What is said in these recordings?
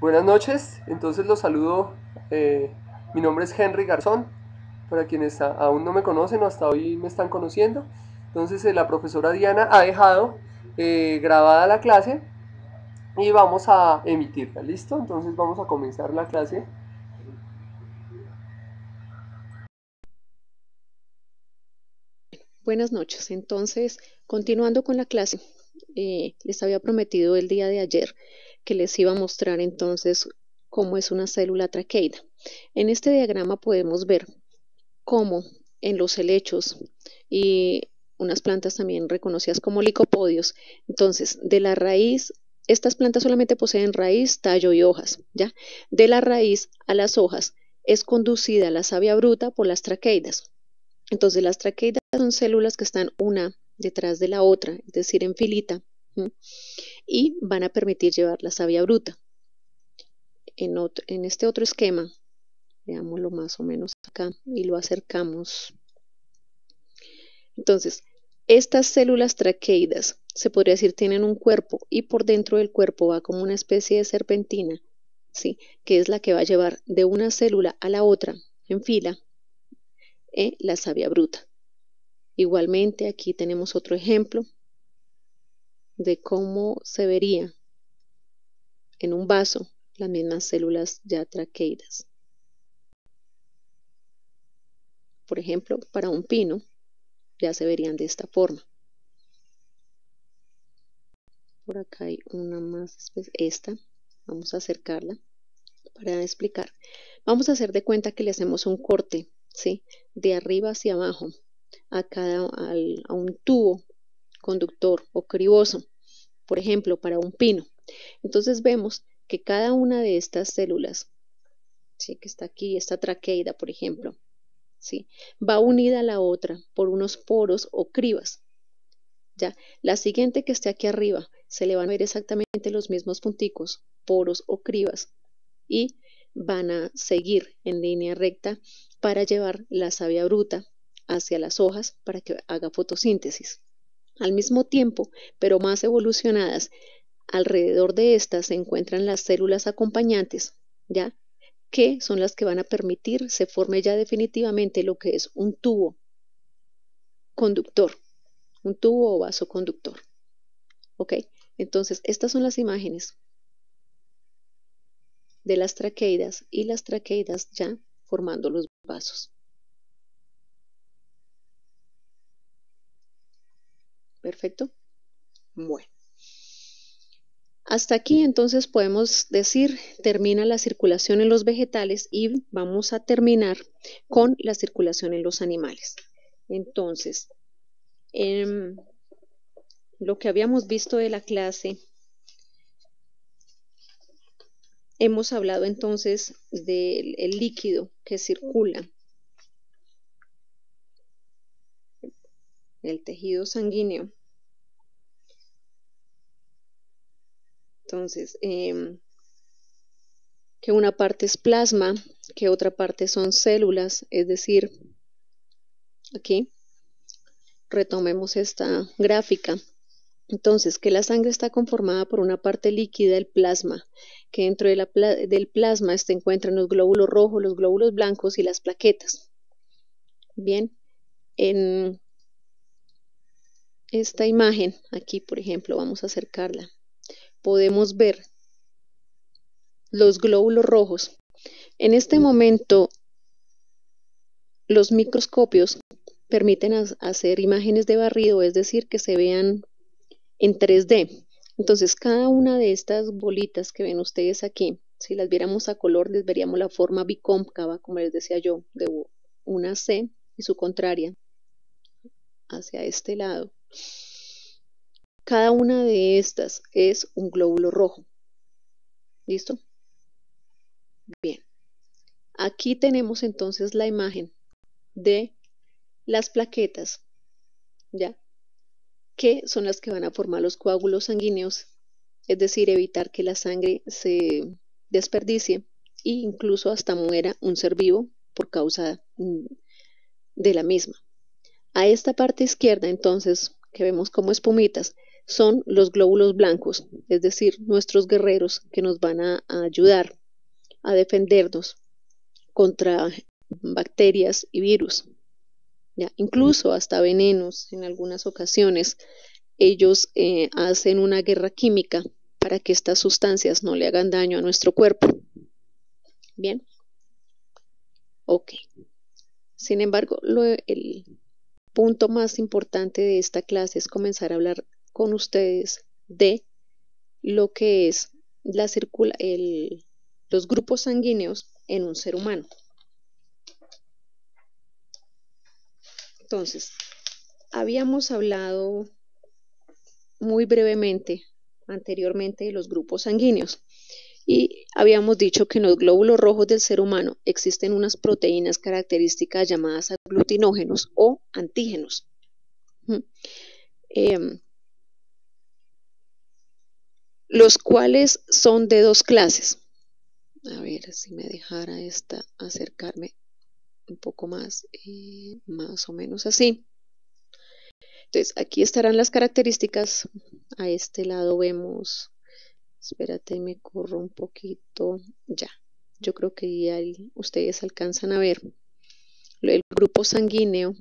Buenas noches, entonces los saludo. Mi nombre es Henry Garzón, para quienes aún no me conocen o hasta hoy me están conociendo. Entonces la profesora Diana ha dejado grabada la clase y vamos a emitirla, ¿listo? Entonces vamos a comenzar la clase. Buenas noches, entonces continuando con la clase, les había prometido el día de ayer que les iba a mostrar entonces cómo es una célula traqueida. En este diagrama podemos ver cómo en los helechos y unas plantas también reconocidas como licopodios, entonces de la raíz, estas plantas solamente poseen raíz, tallo y hojas, ¿ya? De la raíz a las hojas es conducida la savia bruta por las traqueidas. Entonces las traqueidas son células que están una detrás de la otra, es decir, en filita, y van a permitir llevar la savia bruta. En este otro esquema, veámoslo más o menos acá y lo acercamos. Entonces, estas células traqueidas, se podría decir, tienen un cuerpo y por dentro del cuerpo va como una especie de serpentina, ¿sí? Que es la que va a llevar de una célula a la otra en fila la savia bruta. Igualmente, aquí tenemos otro ejemplo de cómo se vería en un vaso las mismas células ya traqueidas. Por ejemplo, para un pino ya se verían de esta forma. Por acá hay una más, esta, vamos a acercarla para explicar. Vamos a hacer de cuenta que le hacemos un corte, ¿sí? De arriba hacia abajo a un tubo conductor o criboso, por ejemplo, para un pino. Entonces vemos que cada una de estas células, ¿sí? Que está aquí, esta traqueida, por ejemplo, ¿sí? Va unida a la otra por unos poros o cribas. ¿Ya? La siguiente que esté aquí arriba se le van a ver exactamente los mismos punticos, poros o cribas, y van a seguir en línea recta para llevar la savia bruta hacia las hojas para que haga fotosíntesis. Al mismo tiempo, pero más evolucionadas, alrededor de estas se encuentran las células acompañantes, ¿ya? Que son las que van a permitir se forme ya definitivamente lo que es un tubo conductor, un tubo o vaso conductor. ¿Ok? Entonces, estas son las imágenes de las traqueidas y las traqueidas ya formando los vasos. ¿Perfecto? Bueno. Hasta aquí entonces podemos decir termina la circulación en los vegetales y vamos a terminar con la circulación en los animales. Entonces, lo que habíamos visto de la clase, hemos hablado entonces del líquido que circula, el tejido sanguíneo. Entonces, que una parte es plasma, que otra parte son células, es decir, aquí retomemos esta gráfica. Entonces, que la sangre está conformada por una parte líquida, el plasma, que dentro del plasma se encuentran los glóbulos rojos, los glóbulos blancos y las plaquetas. Bien, en esta imagen, aquí por ejemplo, vamos a acercarla, podemos ver los glóbulos rojos. En este momento, los microscopios permiten hacer imágenes de barrido, es decir, que se vean en 3D. Entonces, cada una de estas bolitas que ven ustedes aquí, si las viéramos a color, les veríamos la forma bicóncava, como les decía yo, de una C y su contraria hacia este lado. Cada una de estas es un glóbulo rojo. ¿Listo? Bien. Aquí tenemos entonces la imagen de las plaquetas, ¿ya? Que son las que van a formar los coágulos sanguíneos, es decir, evitar que la sangre se desperdicie e incluso hasta muera un ser vivo por causa de la misma. A esta parte izquierda, entonces, que vemos como espumitas, son los glóbulos blancos, es decir, nuestros guerreros que nos van a ayudar a defendernos contra bacterias y virus, ¿ya? Incluso hasta venenos en algunas ocasiones. Ellos hacen una guerra química para que estas sustancias no le hagan daño a nuestro cuerpo. Bien, ok. Sin embargo, el punto más importante de esta clase es comenzar a hablar con ustedes de lo que es los grupos sanguíneos en un ser humano. Entonces, habíamos hablado muy brevemente anteriormente de los grupos sanguíneos y habíamos dicho que en los glóbulos rojos del ser humano existen unas proteínas características llamadas aglutinógenos o antígenos. Los cuales son de dos clases. A ver si me dejara acercarme un poco más, más o menos así. Entonces, aquí estarán las características. A este lado vemos, espérate, me corro un poquito, ya. Yo creo que ya ustedes alcanzan a ver el grupo sanguíneo.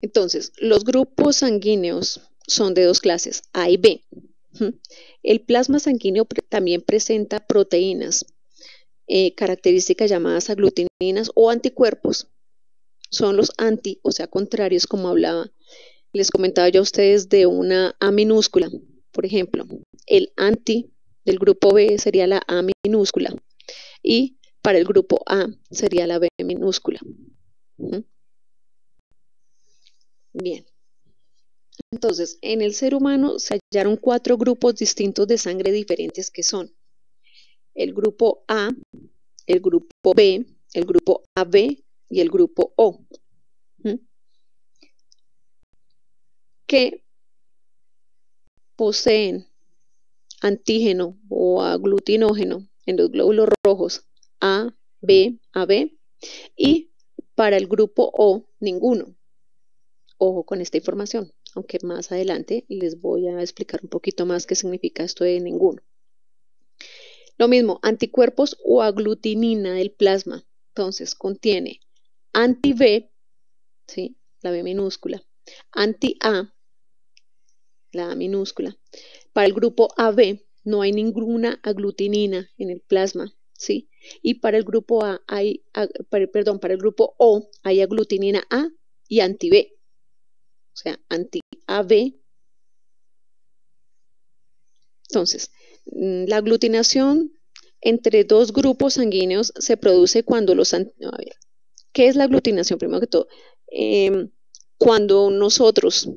Entonces, los grupos sanguíneos son de dos clases, A y B. El plasma sanguíneo también presenta proteínas, características llamadas aglutininas o anticuerpos. Son los anti, o sea, contrarios, como hablaba. Les comentaba yo a ustedes de una A minúscula. Por ejemplo, el anti del grupo B sería la A minúscula. Y para el grupo A sería la B minúscula. Bien. Entonces, en el ser humano se hallaron 4 grupos distintos de sangre diferentes que son el grupo A, el grupo B, el grupo AB y el grupo O, que poseen antígeno o aglutinógeno en los glóbulos rojos A, B, AB y para el grupo O ninguno. Ojo con esta información, aunque más adelante les voy a explicar un poquito más qué significa esto de ninguno. Lo mismo, anticuerpos o aglutinina del plasma. Entonces, contiene anti-B, ¿sí? La B minúscula, anti-A, la A minúscula. Para el grupo AB no hay ninguna aglutinina en el plasma, ¿sí? Y para el grupo para el grupo O hay aglutinina A y anti-B. O sea, anti-AB. Entonces, la aglutinación entre dos grupos sanguíneos se produce cuando a ver, ¿qué es la aglutinación? Primero que todo, cuando nosotros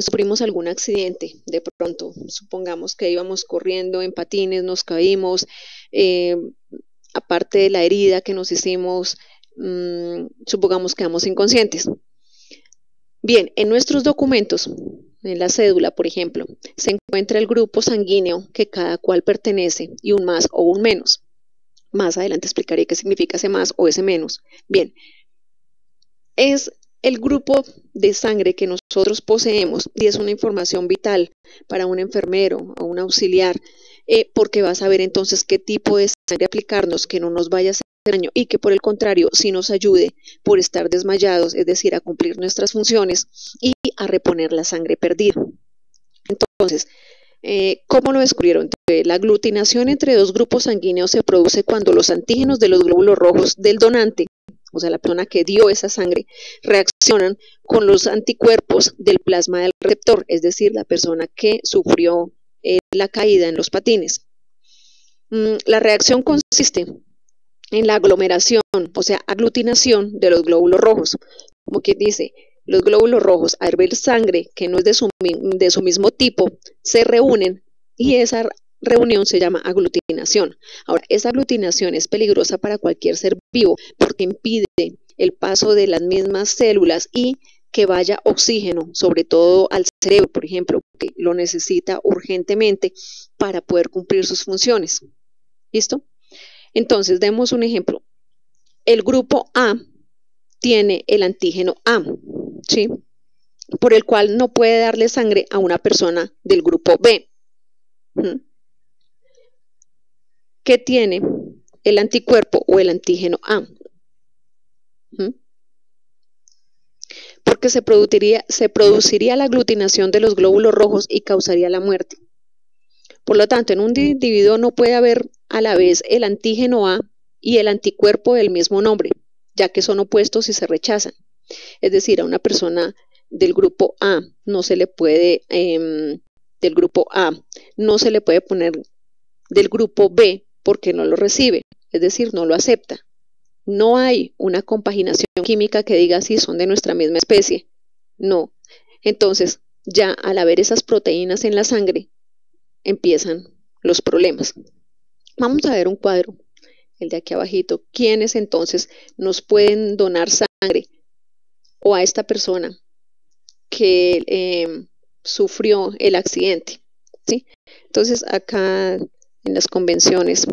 sufrimos algún accidente, de pronto, supongamos que íbamos corriendo en patines, nos caímos, aparte de la herida que nos hicimos, supongamos que quedamos inconscientes. Bien, en nuestros documentos, en la cédula, por ejemplo, se encuentra el grupo sanguíneo que cada cual pertenece y un más o un menos. Más adelante explicaré qué significa ese más o ese menos. Bien, es el grupo de sangre que nosotros poseemos y es una información vital para un enfermero o un auxiliar, porque va a saber entonces qué tipo de sangre aplicarnos, que no nos vaya a hacer daño y que por el contrario sí nos ayude por estar desmayados, es decir, a cumplir nuestras funciones y a reponer la sangre perdida. Entonces, ¿cómo lo descubrieron? La aglutinación entre dos grupos sanguíneos se produce cuando los antígenos de los glóbulos rojos del donante, o sea, la persona que dio esa sangre, reaccionan con los anticuerpos del plasma del receptor, es decir, la persona que sufrió la caída en los patines. La reacción consiste en la aglomeración, o sea, aglutinación de los glóbulos rojos. Como quien dice, los glóbulos rojos, al ver sangre que no es de su mismo tipo, se reúnen y esa reunión se llama aglutinación. Ahora, esa aglutinación es peligrosa para cualquier ser vivo porque impide el paso de las mismas células y que vaya oxígeno, sobre todo al cerebro, por ejemplo, que lo necesita urgentemente para poder cumplir sus funciones. ¿Listo? Entonces, demos un ejemplo. El grupo A tiene el antígeno A, ¿sí? Por el cual no puede darle sangre a una persona del grupo B. ¿Qué tiene el anticuerpo o el antígeno A? Porque se produciría la aglutinación de los glóbulos rojos y causaría la muerte. Por lo tanto, en un individuo no puede haber a la vez el antígeno A y el anticuerpo del mismo nombre, ya que son opuestos y se rechazan. Es decir, a una persona del grupo A no se le puede, poner del grupo B porque no lo recibe, es decir, no lo acepta. No hay una compaginación química que diga si son de nuestra misma especie. No. Entonces, ya al haber esas proteínas en la sangre, empiezan los problemas. Vamos a ver un cuadro, el de aquí abajito. ¿Quiénes entonces nos pueden donar sangre? O a esta persona que sufrió el accidente, ¿sí? Entonces, acá en las convenciones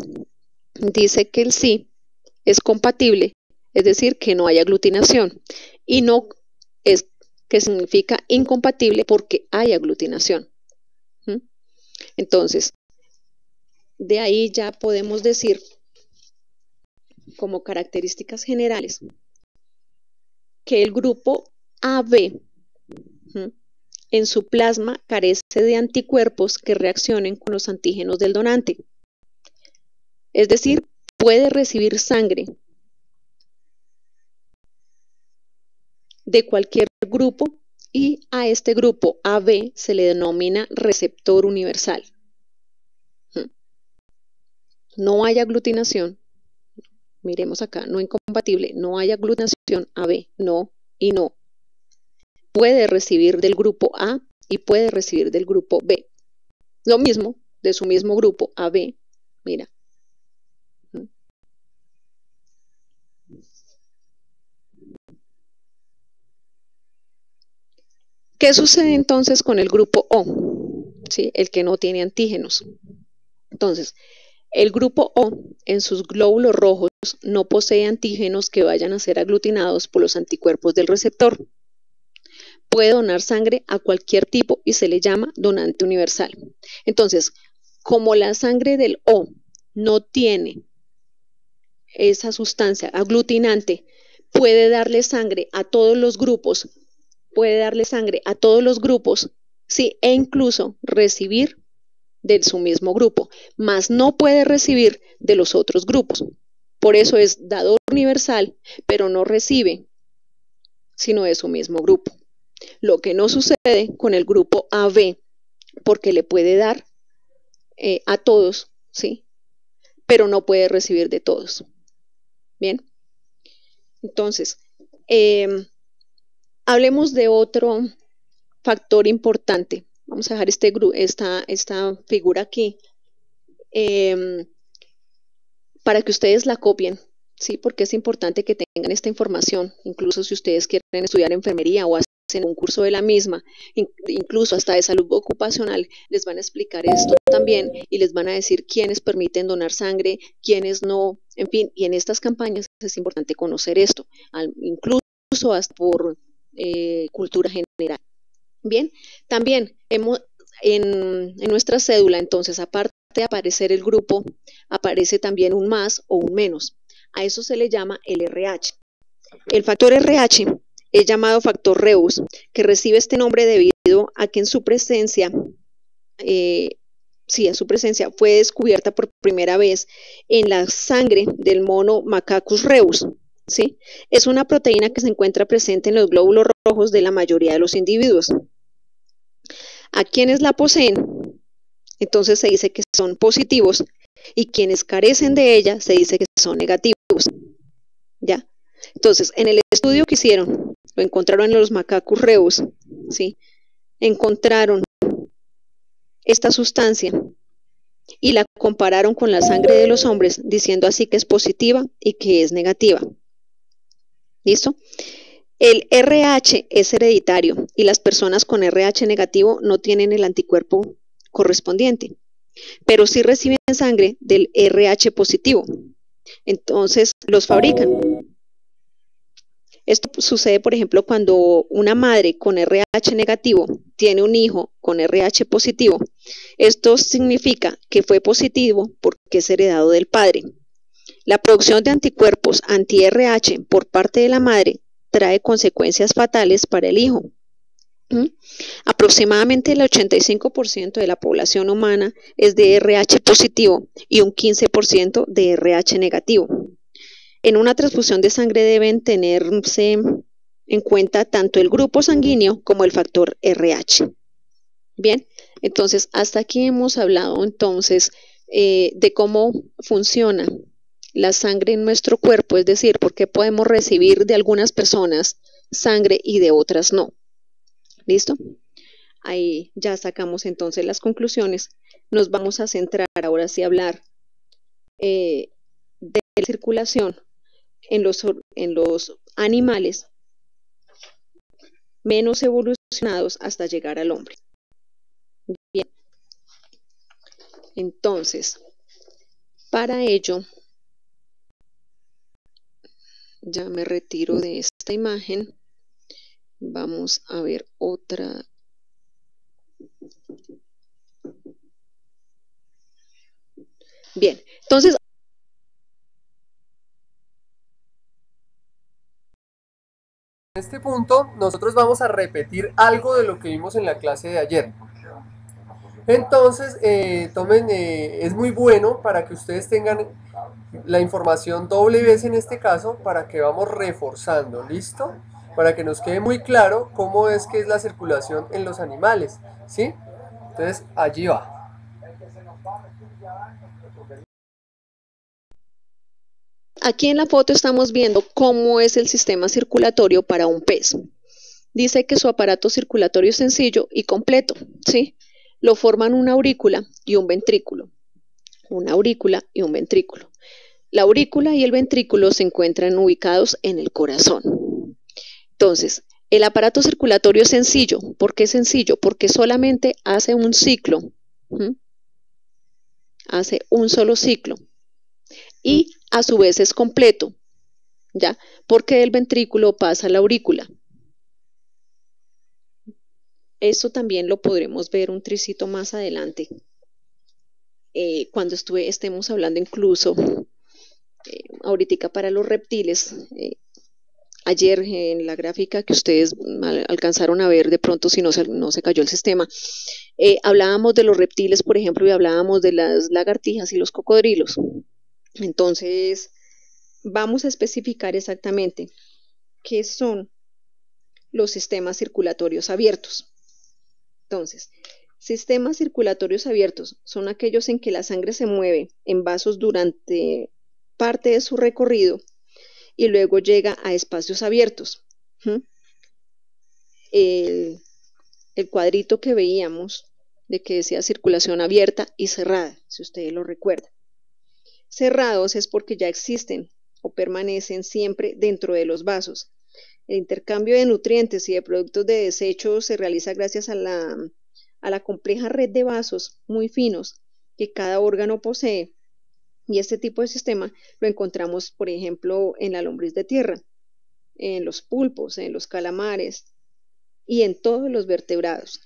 dice que el sí es compatible, es decir, que no hay aglutinación, y no es que significa incompatible porque hay aglutinación. Entonces, de ahí ya podemos decir como características generales que el grupo AB en su plasma carece de anticuerpos que reaccionen con los antígenos del donante. Es decir, puede recibir sangre de cualquier grupo y a este grupo AB se le denomina receptor universal. No hay aglutinación. Miremos acá, no incompatible, no hay aglutinación AB, no y no. Puede recibir del grupo A y puede recibir del grupo B. Lo mismo de su mismo grupo AB, mira. ¿Qué sucede entonces con el grupo O? ¿Sí? El que no tiene antígenos. Entonces, el grupo O en sus glóbulos rojos no posee antígenos que vayan a ser aglutinados por los anticuerpos del receptor. Puede donar sangre a cualquier tipo y se le llama donante universal. Entonces, como la sangre del O no tiene esa sustancia aglutinante, puede darle sangre a todos los grupos, sí, e incluso recibir de su mismo grupo, mas no puede recibir de los otros grupos. Por eso es dador universal, pero no recibe, sino de su mismo grupo. Lo que no sucede con el grupo AB, porque le puede dar a todos, ¿sí? Pero no puede recibir de todos. Bien. Entonces, hablemos de otro factor importante. Vamos a dejar esta figura aquí para que ustedes la copien, ¿sí? Porque es importante que tengan esta información, incluso si ustedes quieren estudiar enfermería o hacen un curso de la misma, incluso hasta de salud ocupacional, les van a explicar esto también y les van a decir quiénes permiten donar sangre, quiénes no, en fin, y en estas campañas es importante conocer esto, incluso hasta por cultura general. Bien, también en nuestra cédula, entonces, aparte de aparecer el grupo, aparece también un más o un menos. A eso se le llama el RH. El factor RH es llamado factor Reus, que recibe este nombre debido a que en su presencia, fue descubierta por primera vez en la sangre del mono Macacus reus. ¿Sí? Es una proteína que se encuentra presente en los glóbulos rojos de la mayoría de los individuos. A quienes la poseen, entonces se dice que son positivos, y quienes carecen de ella se dice que son negativos. ¿Ya? Entonces, en el estudio que hicieron, lo encontraron en los Macacus reus, ¿sí? Encontraron esta sustancia y la compararon con la sangre de los hombres, diciendo así que es positiva y que es negativa. ¿Listo? El RH es hereditario y las personas con RH negativo no tienen el anticuerpo correspondiente, pero sí reciben sangre del RH positivo. Entonces los fabrican. Esto sucede, por ejemplo, cuando una madre con RH negativo tiene un hijo con RH positivo. Esto significa que fue positivo porque es heredado del padre. La producción de anticuerpos anti-RH por parte de la madre trae consecuencias fatales para el hijo. Aproximadamente el 85% de la población humana es de RH positivo y un 15% de RH negativo. En una transfusión de sangre deben tenerse en cuenta tanto el grupo sanguíneo como el factor RH. Bien, entonces hasta aquí hemos hablado entonces de cómo funciona la sangre en nuestro cuerpo, es decir, por qué podemos recibir de algunas personas sangre y de otras no. ¿Listo? Ahí ya sacamos entonces las conclusiones. Nos vamos a centrar ahora sí a hablar de la circulación en los animales menos evolucionados hasta llegar al hombre. Bien. Entonces, para ello, ya me retiro de esta imagen. Vamos a ver otra. Bien, entonces, en este punto nosotros vamos a repetir algo de lo que vimos en la clase de ayer. Entonces, es muy bueno para que ustedes tengan la información doble vez en este caso, para que vamos reforzando, ¿listo? Para que nos quede muy claro cómo es que es la circulación en los animales, ¿sí? Entonces, allí va. Aquí en la foto estamos viendo cómo es el sistema circulatorio para un pez. Dice que su aparato circulatorio es sencillo y completo, ¿sí? Lo forman una aurícula y un ventrículo. Una aurícula y un ventrículo. La aurícula y el ventrículo se encuentran ubicados en el corazón. Entonces, el aparato circulatorio es sencillo. ¿Por qué es sencillo? Porque solamente hace un ciclo. Hace un solo ciclo. Y a su vez es completo. ¿Ya? Porque el ventrículo pasa a la aurícula. Esto también lo podremos ver un tricito más adelante. Cuando estemos hablando incluso ahorita para los reptiles. Ayer en la gráfica que ustedes alcanzaron a ver, de pronto si no se cayó el sistema, hablábamos de los reptiles, por ejemplo, y hablábamos de las lagartijas y los cocodrilos. Entonces, vamos a especificar exactamente qué son los sistemas circulatorios abiertos. Entonces, sistemas circulatorios abiertos son aquellos en que la sangre se mueve en vasos durante parte de su recorrido y luego llega a espacios abiertos. El cuadrito que veíamos de que decía circulación abierta y cerrada, si ustedes lo recuerdan. Cerrados es porque ya existen o permanecen siempre dentro de los vasos. El intercambio de nutrientes y de productos de desecho se realiza gracias a la compleja red de vasos muy finos que cada órgano posee. Y este tipo de sistema lo encontramos, por ejemplo, en la lombriz de tierra, en los pulpos, en los calamares y en todos los vertebrados.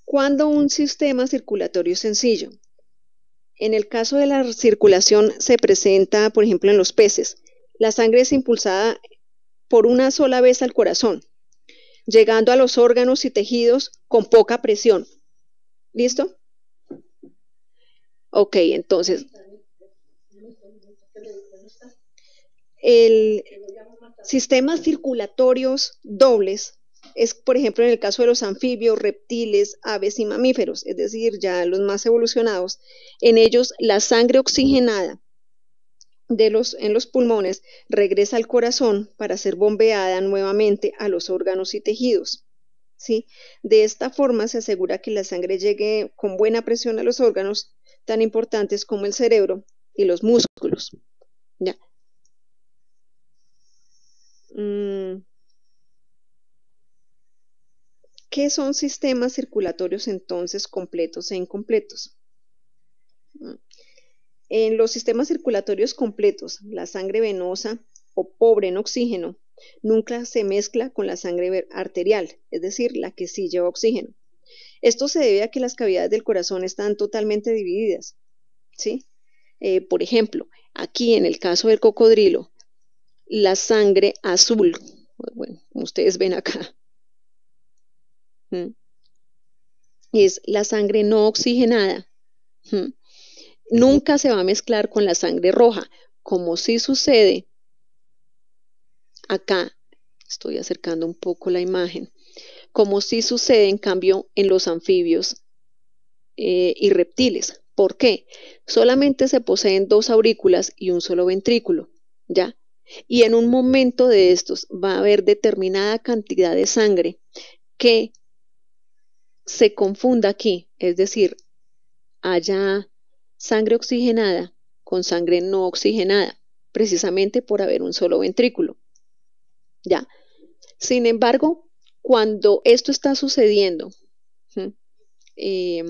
¿Cuándo un sistema circulatorio es sencillo? En el caso de la circulación se presenta, por ejemplo, en los peces. La sangre es impulsada por una sola vez al corazón, llegando a los órganos y tejidos con poca presión. ¿Listo? Ok, entonces, el sistemas circulatorios dobles es, por ejemplo, en el caso de los anfibios, reptiles, aves y mamíferos, es decir, ya los más evolucionados. En ellos, la sangre oxigenada en los pulmones regresa al corazón para ser bombeada nuevamente a los órganos y tejidos. ¿Sí? De esta forma se asegura que la sangre llegue con buena presión a los órganos tan importantes como el cerebro y los músculos. ¿Ya? ¿Qué son sistemas circulatorios entonces completos e incompletos? En los sistemas circulatorios completos, la sangre venosa o pobre en oxígeno nunca se mezcla con la sangre arterial, es decir, la que sí lleva oxígeno. Esto se debe a que las cavidades del corazón están totalmente divididas, ¿sí? Por ejemplo, aquí en el caso del cocodrilo, la sangre azul, bueno, como ustedes ven acá, es la sangre no oxigenada. Nunca se va a mezclar con la sangre roja, como sí sucede acá. Estoy acercando un poco la imagen. Como sí sucede en cambio en los anfibios y reptiles. ¿Por qué? Solamente se poseen dos aurículas y un solo ventrículo, ¿ya? Y en un momento de estos va a haber determinada cantidad de sangre que se confunda aquí, es decir, haya sangre oxigenada con sangre no oxigenada, precisamente por haber un solo ventrículo, ¿ya? Sin embargo, cuando esto está sucediendo, eh,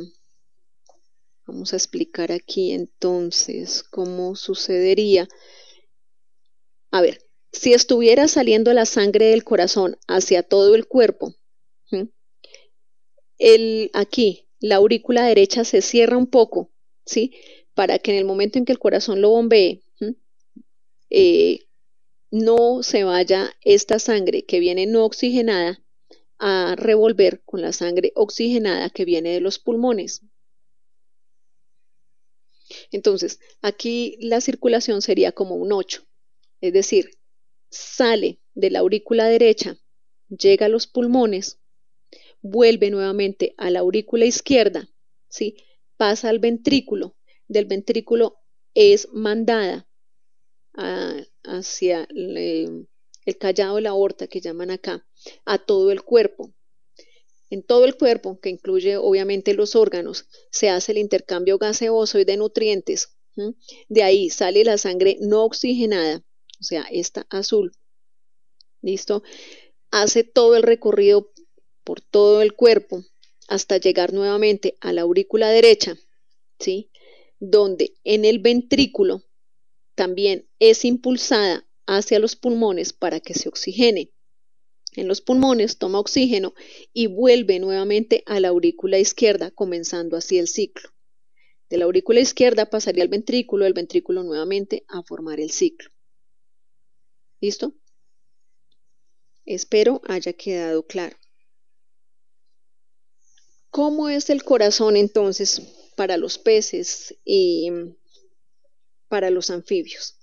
vamos a explicar aquí entonces cómo sucedería. A ver, si estuviera saliendo la sangre del corazón hacia todo el cuerpo, aquí la aurícula derecha se cierra un poco, ¿sí? Para que en el momento en que el corazón lo bombee, no se vaya esta sangre que viene no oxigenada a revolver con la sangre oxigenada que viene de los pulmones. Entonces, aquí la circulación sería como un 8, es decir, sale de la aurícula derecha, llega a los pulmones, vuelve nuevamente a la aurícula izquierda, ¿sí? Pasa al ventrículo, del ventrículo es mandada hacia el callado de la aorta que llaman acá, a todo el cuerpo. En todo el cuerpo, que incluye obviamente los órganos, se hace el intercambio gaseoso y de nutrientes. De ahí sale la sangre no oxigenada, o sea, esta azul. ¿Listo? Hace todo el recorrido por todo el cuerpo hasta llegar nuevamente a la aurícula derecha, ¿sí? Donde en el ventrículo también es impulsada hacia los pulmones para que se oxigene. En los pulmones toma oxígeno y vuelve nuevamente a la aurícula izquierda, comenzando así el ciclo. De la aurícula izquierda pasaría al ventrículo, el ventrículo nuevamente a formar el ciclo. ¿Listo? Espero haya quedado claro. ¿Cómo es el corazón entonces para los peces y para los anfibios?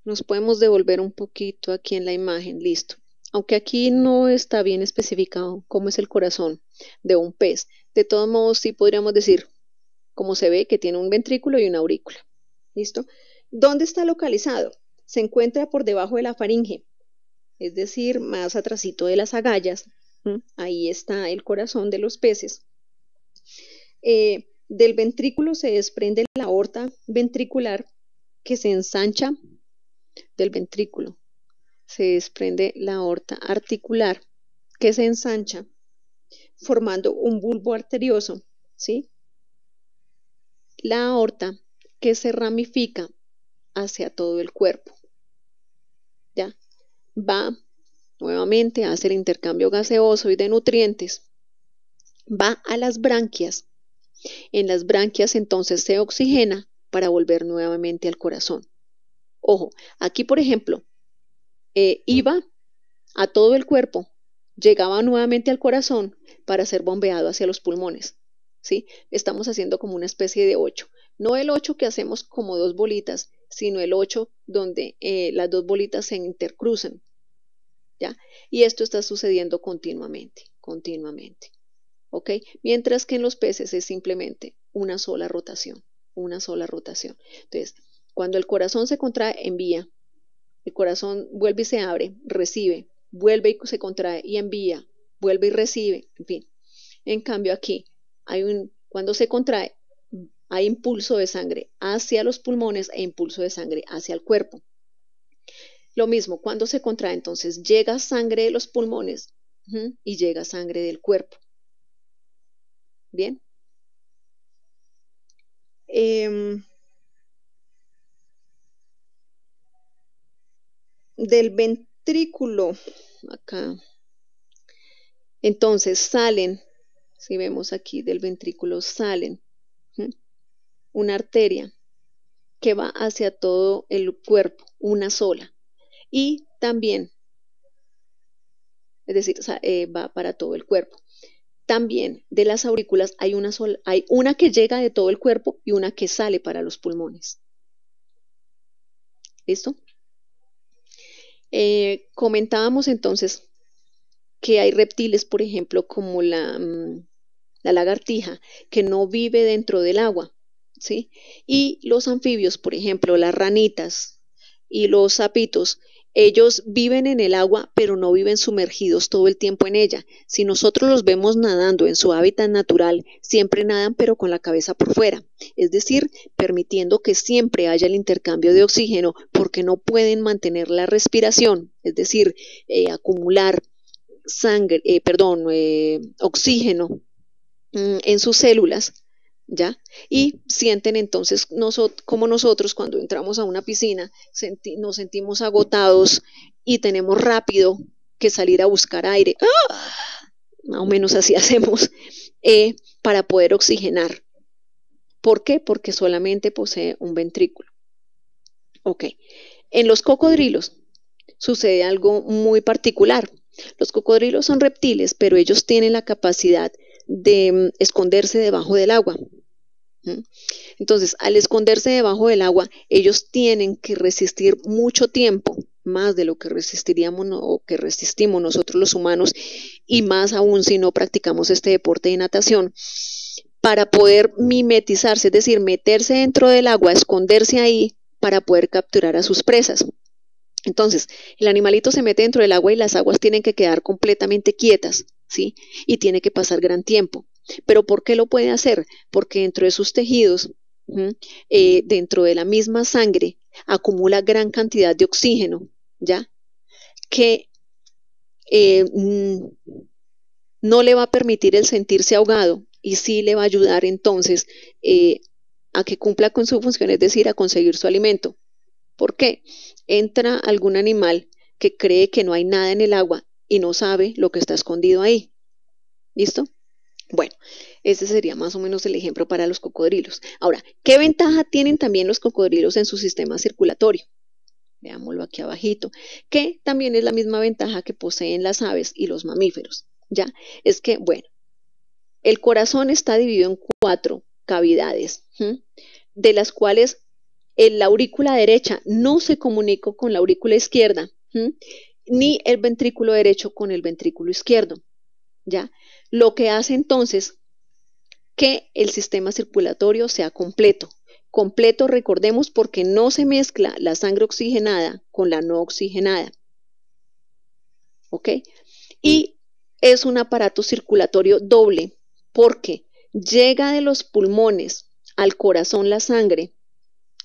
Nos podemos devolver un poquito aquí en la imagen, listo. Aunque aquí no está bien especificado cómo es el corazón de un pez, de todos modos sí podríamos decir, como se ve, que tiene un ventrículo y una aurícula. ¿Listo? ¿Dónde está localizado? Se encuentra por debajo de la faringe, es decir, más atrasito de las agallas. Ahí está el corazón de los peces. Del ventrículo se desprende la aorta ventricular que se ensancha del ventrículo. Se desprende la aorta articular que se ensancha formando un bulbo arterioso, ¿sí? La aorta que se ramifica hacia todo el cuerpo. ¿Ya? Va nuevamente a hacer intercambio gaseoso y de nutrientes. Va a las branquias. En las branquias entonces se oxigena para volver nuevamente al corazón. Ojo, aquí por ejemplo, iba a todo el cuerpo, llegaba nuevamente al corazón para ser bombeado hacia los pulmones. ¿Sí? Estamos haciendo como una especie de 8. No el 8 que hacemos como dos bolitas, sino el 8 donde las dos bolitas se intercruzan. ¿Ya? Y esto está sucediendo continuamente, continuamente. ¿Ok? Mientras que en los peces es simplemente una sola rotación, una sola rotación. Entonces, cuando el corazón se contrae, envía. El corazón vuelve y se abre, recibe, vuelve y se contrae y envía, vuelve y recibe, en fin. En cambio aquí, cuando se contrae, hay impulso de sangre hacia los pulmones e impulso de sangre hacia el cuerpo. Lo mismo, cuando se contrae, entonces llega sangre de los pulmones y llega sangre del cuerpo. Bien. del ventrículo, acá, entonces salen, si vemos aquí del ventrículo salen una arteria que va hacia todo el cuerpo, una sola, y también, es decir, va para todo el cuerpo. También de las aurículas hay una que llega de todo el cuerpo y una que sale para los pulmones. ¿Listo? Comentábamos entonces que hay reptiles, por ejemplo, como la lagartija, que no vive dentro del agua, ¿sí? Y los anfibios, por ejemplo, las ranitas y los sapitos, ellos viven en el agua, pero no viven sumergidos todo el tiempo en ella. Si nosotros los vemos nadando en su hábitat natural, siempre nadan, pero con la cabeza por fuera, es decir, permitiendo que siempre haya el intercambio de oxígeno, porque no pueden mantener la respiración, es decir, acumular oxígeno en sus células, ¿ya? Y sienten entonces, como nosotros cuando entramos a una piscina, nos sentimos agotados y tenemos rápido que salir a buscar aire. ¡Ah! Más o menos así hacemos para poder oxigenar. ¿Por qué? Porque solamente posee un ventrículo. Ok. En los cocodrilos sucede algo muy particular. Los cocodrilos son reptiles, pero ellos tienen la capacidad de esconderse debajo del agua. Entonces, al esconderse debajo del agua, ellos tienen que resistir mucho tiempo, más de lo que resistiríamos o que resistimos nosotros los humanos, y más aún si no practicamos este deporte de natación, para poder mimetizarse, es decir, meterse dentro del agua, esconderse ahí para poder capturar a sus presas. Entonces, el animalito se mete dentro del agua y las aguas tienen que quedar completamente quietas, ¿sí? Y tiene que pasar gran tiempo. ¿Pero por qué lo puede hacer? Porque dentro de sus tejidos, dentro de la misma sangre, acumula gran cantidad de oxígeno, ¿ya? Que no le va a permitir el sentirse ahogado y sí le va a ayudar entonces a que cumpla con su función, es decir, a conseguir su alimento. ¿Por qué? Entra algún animal que cree que no hay nada en el agua y no sabe lo que está escondido ahí. ¿Listo? Bueno, ese sería más o menos el ejemplo para los cocodrilos. Ahora, ¿qué ventaja tienen también los cocodrilos en su sistema circulatorio? Veámoslo aquí abajito, que también es la misma ventaja que poseen las aves y los mamíferos. ¿Ya? Es que, bueno, el corazón está dividido en 4 cavidades, de las cuales la aurícula derecha no se comunica con la aurícula izquierda, ni el ventrículo derecho con el ventrículo izquierdo, ¿ya? Lo que hace entonces que el sistema circulatorio sea completo. Completo, recordemos, porque no se mezcla la sangre oxigenada con la no oxigenada, ¿ok? Y es un aparato circulatorio doble, porque llega de los pulmones al corazón la sangre,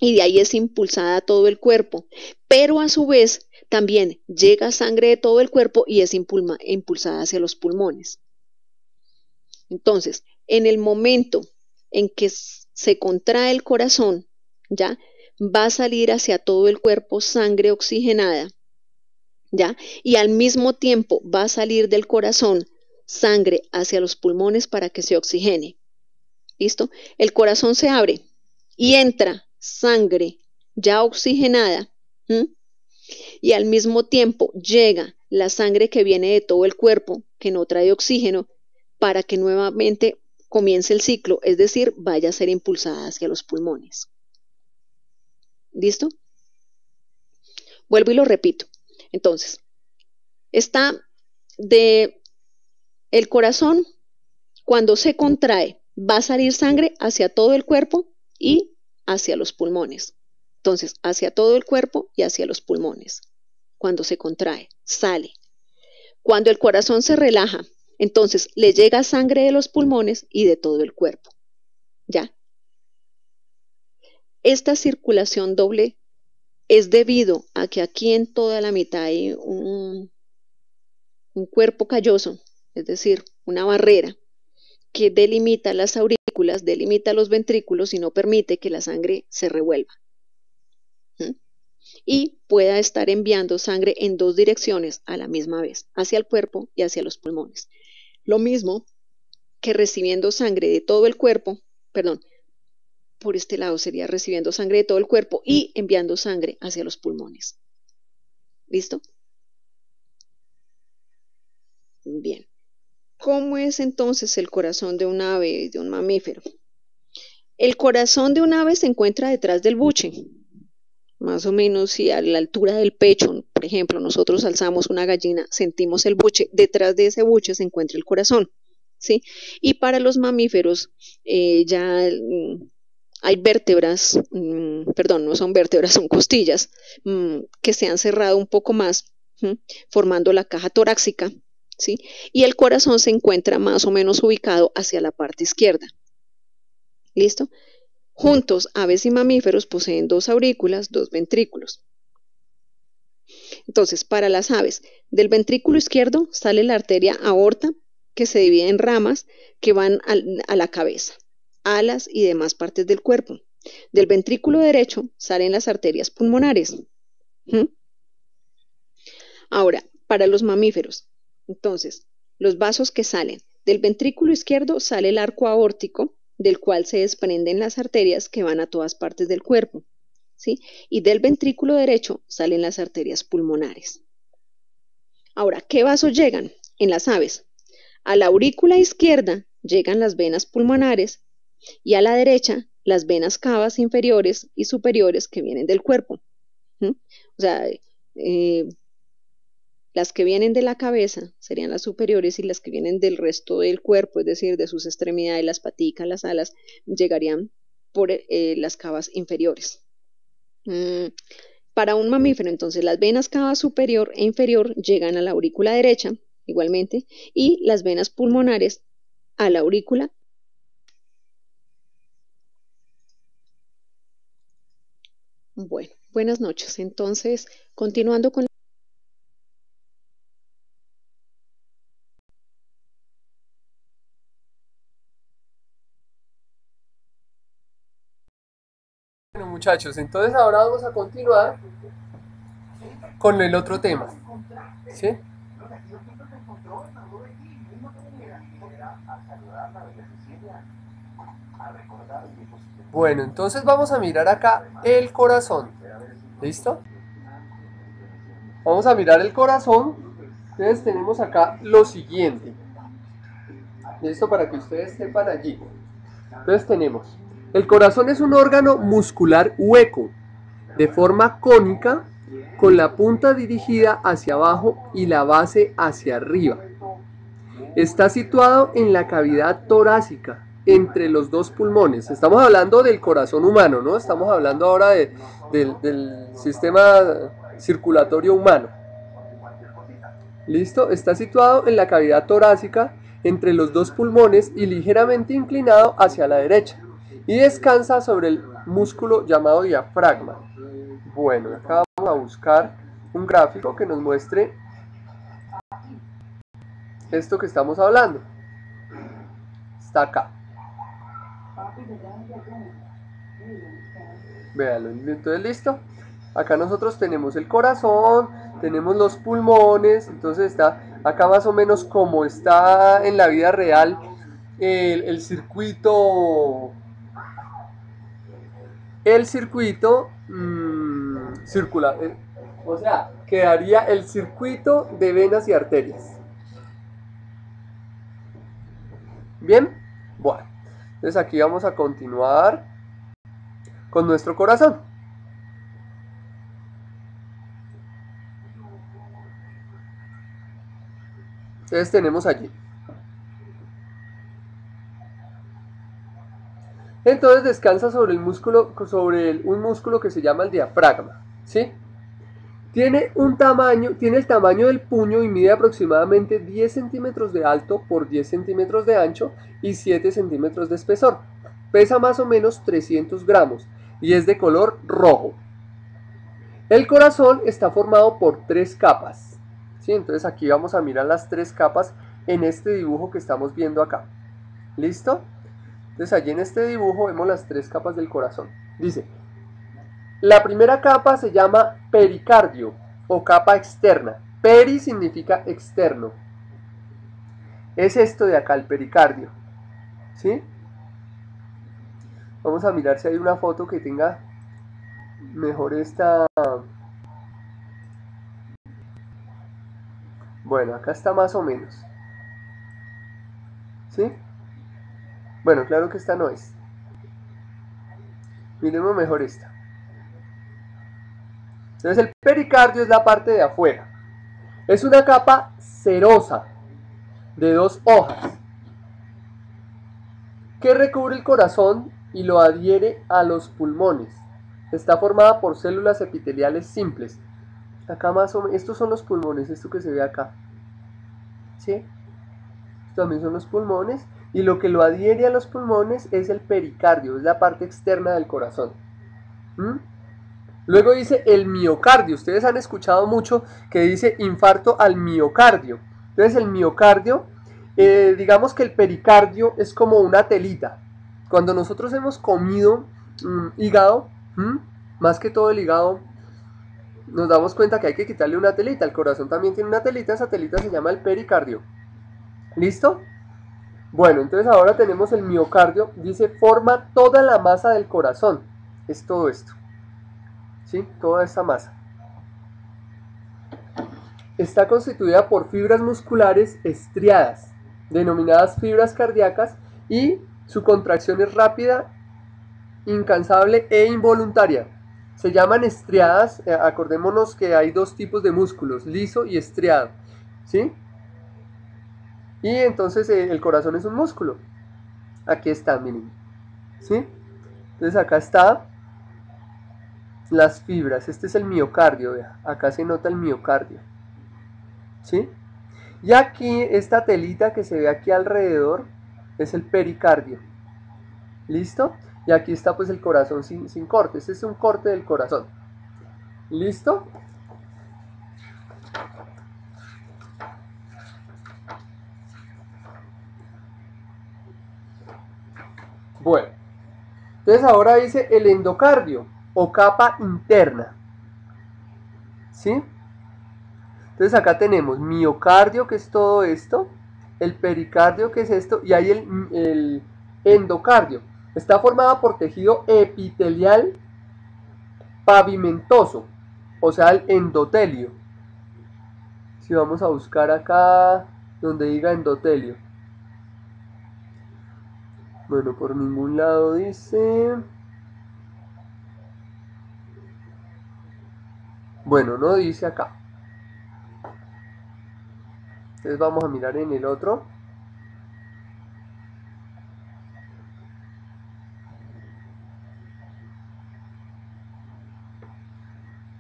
y de ahí es impulsada a todo el cuerpo, pero a su vez también llega sangre de todo el cuerpo y es impulsada hacia los pulmones. Entonces, en el momento en que se contrae el corazón, ya va a salir hacia todo el cuerpo sangre oxigenada, ya, y al mismo tiempo va a salir del corazón sangre hacia los pulmones para que se oxigene. ¿Listo? El corazón se abre y entra sangre ya oxigenada, y al mismo tiempo llega la sangre que viene de todo el cuerpo, que no trae oxígeno, para que nuevamente comience el ciclo, es decir, vaya a ser impulsada hacia los pulmones. ¿Listo? Vuelvo y lo repito. Entonces, está el corazón, cuando se contrae, va a salir sangre hacia todo el cuerpo y hacia los pulmones. Entonces, hacia todo el cuerpo y hacia los pulmones. Cuando se contrae, sale. Cuando el corazón se relaja, entonces le llega sangre de los pulmones y de todo el cuerpo. ¿Ya? Esta circulación doble es debido a que aquí en toda la mitad hay un cuerpo calloso, es decir, una barrera que delimita las aurículas, delimita los ventrículos y no permite que la sangre se revuelva. y pueda estar enviando sangre en dos direcciones a la misma vez, hacia el cuerpo y hacia los pulmones. Lo mismo que recibiendo sangre de todo el cuerpo, perdón, por este lado sería recibiendo sangre de todo el cuerpo y enviando sangre hacia los pulmones. ¿Listo? Bien. ¿Cómo es entonces el corazón de un ave y de un mamífero? El corazón de un ave se encuentra detrás del buche, más o menos si a la altura del pecho, por ejemplo, nosotros alzamos una gallina, sentimos el buche, detrás de ese buche se encuentra el corazón, ¿sí? Y para los mamíferos ya hay vértebras, perdón, no son vértebras, son costillas, que se han cerrado un poco más, formando la caja torácica, ¿sí? Y el corazón se encuentra más o menos ubicado hacia la parte izquierda. ¿Listo? Juntos, aves y mamíferos poseen dos aurículas, dos ventrículos. Entonces, para las aves, del ventrículo izquierdo sale la arteria aorta, que se divide en ramas que van a la cabeza, alas y demás partes del cuerpo. Del ventrículo derecho salen las arterias pulmonares. Ahora, para los mamíferos, entonces, los vasos que salen del ventrículo izquierdo sale el arco aórtico, del cual se desprenden las arterias que van a todas partes del cuerpo, ¿sí? Y del ventrículo derecho salen las arterias pulmonares. Ahora, ¿qué vasos llegan en las aves? A la aurícula izquierda llegan las venas pulmonares y a la derecha las venas cavas inferiores y superiores que vienen del cuerpo. O sea, las que vienen de la cabeza serían las superiores y las que vienen del resto del cuerpo, es decir, de sus extremidades, las paticas, las alas, llegarían por las cavas inferiores. Para un mamífero, entonces, las venas cava superior e inferior llegan a la aurícula derecha, igualmente, y las venas pulmonares a la aurícula. Bueno, buenas noches. Entonces, continuando con Bueno, muchachos, entonces ahora vamos a continuar con el otro tema, ¿sí? Bueno, entonces vamos a mirar acá el corazón, ¿listo? Vamos a mirar el corazón, entonces tenemos acá lo siguiente, ¿listo? Para que ustedes sepan allí. Entonces tenemos, el corazón es un órgano muscular hueco, de forma cónica, con la punta dirigida hacia abajo y la base hacia arriba. Está situado en la cavidad torácica, entre los dos pulmones. Estamos hablando del corazón humano, ¿no? Estamos hablando ahora del sistema circulatorio humano. ¿Listo? Está situado en la cavidad torácica, entre los dos pulmones y ligeramente inclinado hacia la derecha. Y descansa sobre el músculo llamado diafragma. Bueno, acá vamos a buscar un gráfico que nos muestre esto que estamos hablando. Está acá. Véanlo, entonces listo. Acá nosotros tenemos el corazón, tenemos los pulmones, entonces está acá más o menos como está en la vida real el circuito circular, o sea, quedaría el circuito de venas y arterias. Bien, bueno, entonces aquí vamos a continuar con nuestro corazón. Entonces tenemos allí. Entonces descansa sobre el músculo, un músculo que se llama el diafragma, ¿sí? Tiene el tamaño del puño y mide aproximadamente 10 centímetros de alto por 10 centímetros de ancho y 7 centímetros de espesor. Pesa más o menos 300 gramos y es de color rojo. El corazón está formado por 3 capas, ¿sí? Entonces aquí vamos a mirar las 3 capas en este dibujo que estamos viendo acá. ¿Listo? Entonces allí en este dibujo vemos las 3 capas del corazón. Dice, La primera capa se llama pericardio o capa externa. Peri significa externo. Es esto de acá, el pericardio. ¿Sí? Vamos a mirar si hay una foto que tenga mejor esta. Bueno, acá está más o menos. ¿Sí? Bueno, claro que esta no es. Miremos mejor esta. Entonces el pericardio es la parte de afuera. Es una capa cerosa de 2 hojas que recubre el corazón y lo adhiere a los pulmones. Está formada por células epiteliales simples. Acá más o menos, estos son los pulmones, esto que se ve acá. ¿Sí? Estos también son los pulmones. Y lo que lo adhiere a los pulmones es el pericardio, es la parte externa del corazón. ¿Mm? Luego dice el miocardio. Ustedes han escuchado mucho que dice infarto al miocardio. Entonces el miocardio, digamos que el pericardio es como una telita. Cuando nosotros hemos comido hígado, más que todo el hígado, nos damos cuenta que hay que quitarle una telita. El corazón también tiene una telita, esa telita se llama el pericardio. ¿Listo? Bueno, entonces ahora tenemos el miocardio. Dice forma toda la masa del corazón. Es todo esto. ¿Sí? Toda esta masa. Está constituida por fibras musculares estriadas, denominadas fibras cardíacas, y su contracción es rápida, incansable e involuntaria. Se llaman estriadas, acordémonos que hay 2 tipos de músculos, liso y estriado, ¿sí? Y entonces el corazón es un músculo. Aquí está, miren, ¿sí? Entonces acá está las fibras, este es el miocardio, vea, acá se nota el miocardio, ¿sí? Y aquí esta telita que se ve aquí alrededor es el pericardio. ¿Listo? Y aquí está pues el corazón sin corte. Este es un corte del corazón. ¿Listo? Bueno. Entonces ahora dice el endocardio o capa interna. ¿Sí? Entonces acá tenemos miocardio, que es todo esto, el pericardio, que es esto, y ahí el endocardio. Está formada por tejido epitelial pavimentoso, o sea, el endotelio. Si vamos a buscar acá donde diga endotelio. Bueno, por ningún lado dice. Bueno, no dice acá. Entonces vamos a mirar en el otro.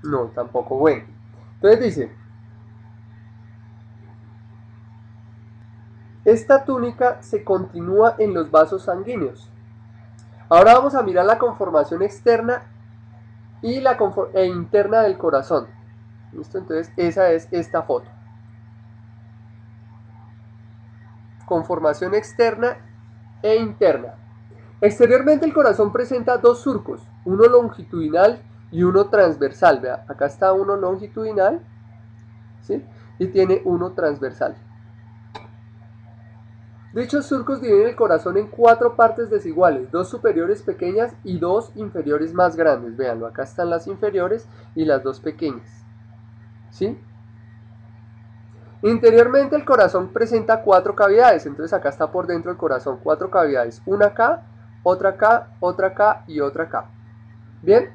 No, tampoco. Bueno. Entonces dice. Esta túnica se continúa en los vasos sanguíneos. Ahora vamos a mirar la conformación externa y la interna del corazón. ¿Listo? Entonces esa es esta foto. Conformación externa e interna. Exteriormente el corazón presenta 2 surcos, uno longitudinal y uno transversal. Vea, acá está uno longitudinal, ¿sí? Y tiene uno transversal. Dichos surcos dividen el corazón en 4 partes desiguales, 2 superiores pequeñas y 2 inferiores más grandes. Véanlo, acá están las inferiores y las 2 pequeñas. ¿Sí? Interiormente el corazón presenta 4 cavidades, entonces acá está por dentro el corazón, 4 cavidades, una acá, otra acá, otra acá y otra acá. Bien,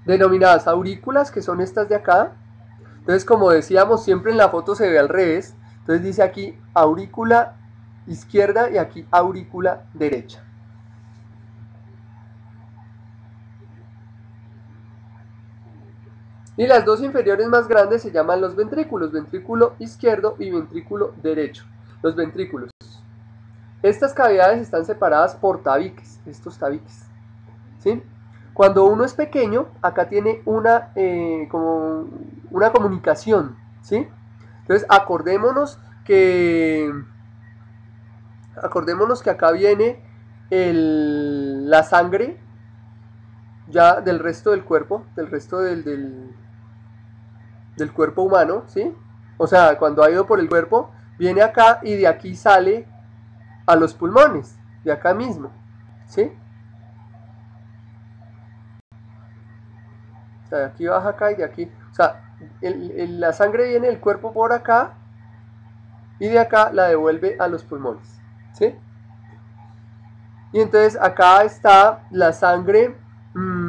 denominadas aurículas, que son estas de acá. Entonces, como decíamos, siempre en la foto se ve al revés, entonces dice aquí aurícula izquierda y aquí aurícula derecha. Y las 2 inferiores más grandes se llaman los ventrículos, ventrículo izquierdo y ventrículo derecho. Los ventrículos. Estas cavidades están separadas por tabiques, estos tabiques. ¿Sí? Cuando uno es pequeño, acá tiene como una comunicación. ¿Sí? Entonces, acordémonos que acá viene la sangre ya del resto del cuerpo, del resto del cuerpo humano, ¿sí? O sea, cuando ha ido por el cuerpo, viene acá y de aquí sale a los pulmones, de acá mismo, ¿sí? O sea, de aquí baja acá y de aquí, o sea, la sangre viene del cuerpo por acá y de acá la devuelve a los pulmones, ¿sí? Y entonces acá está la sangre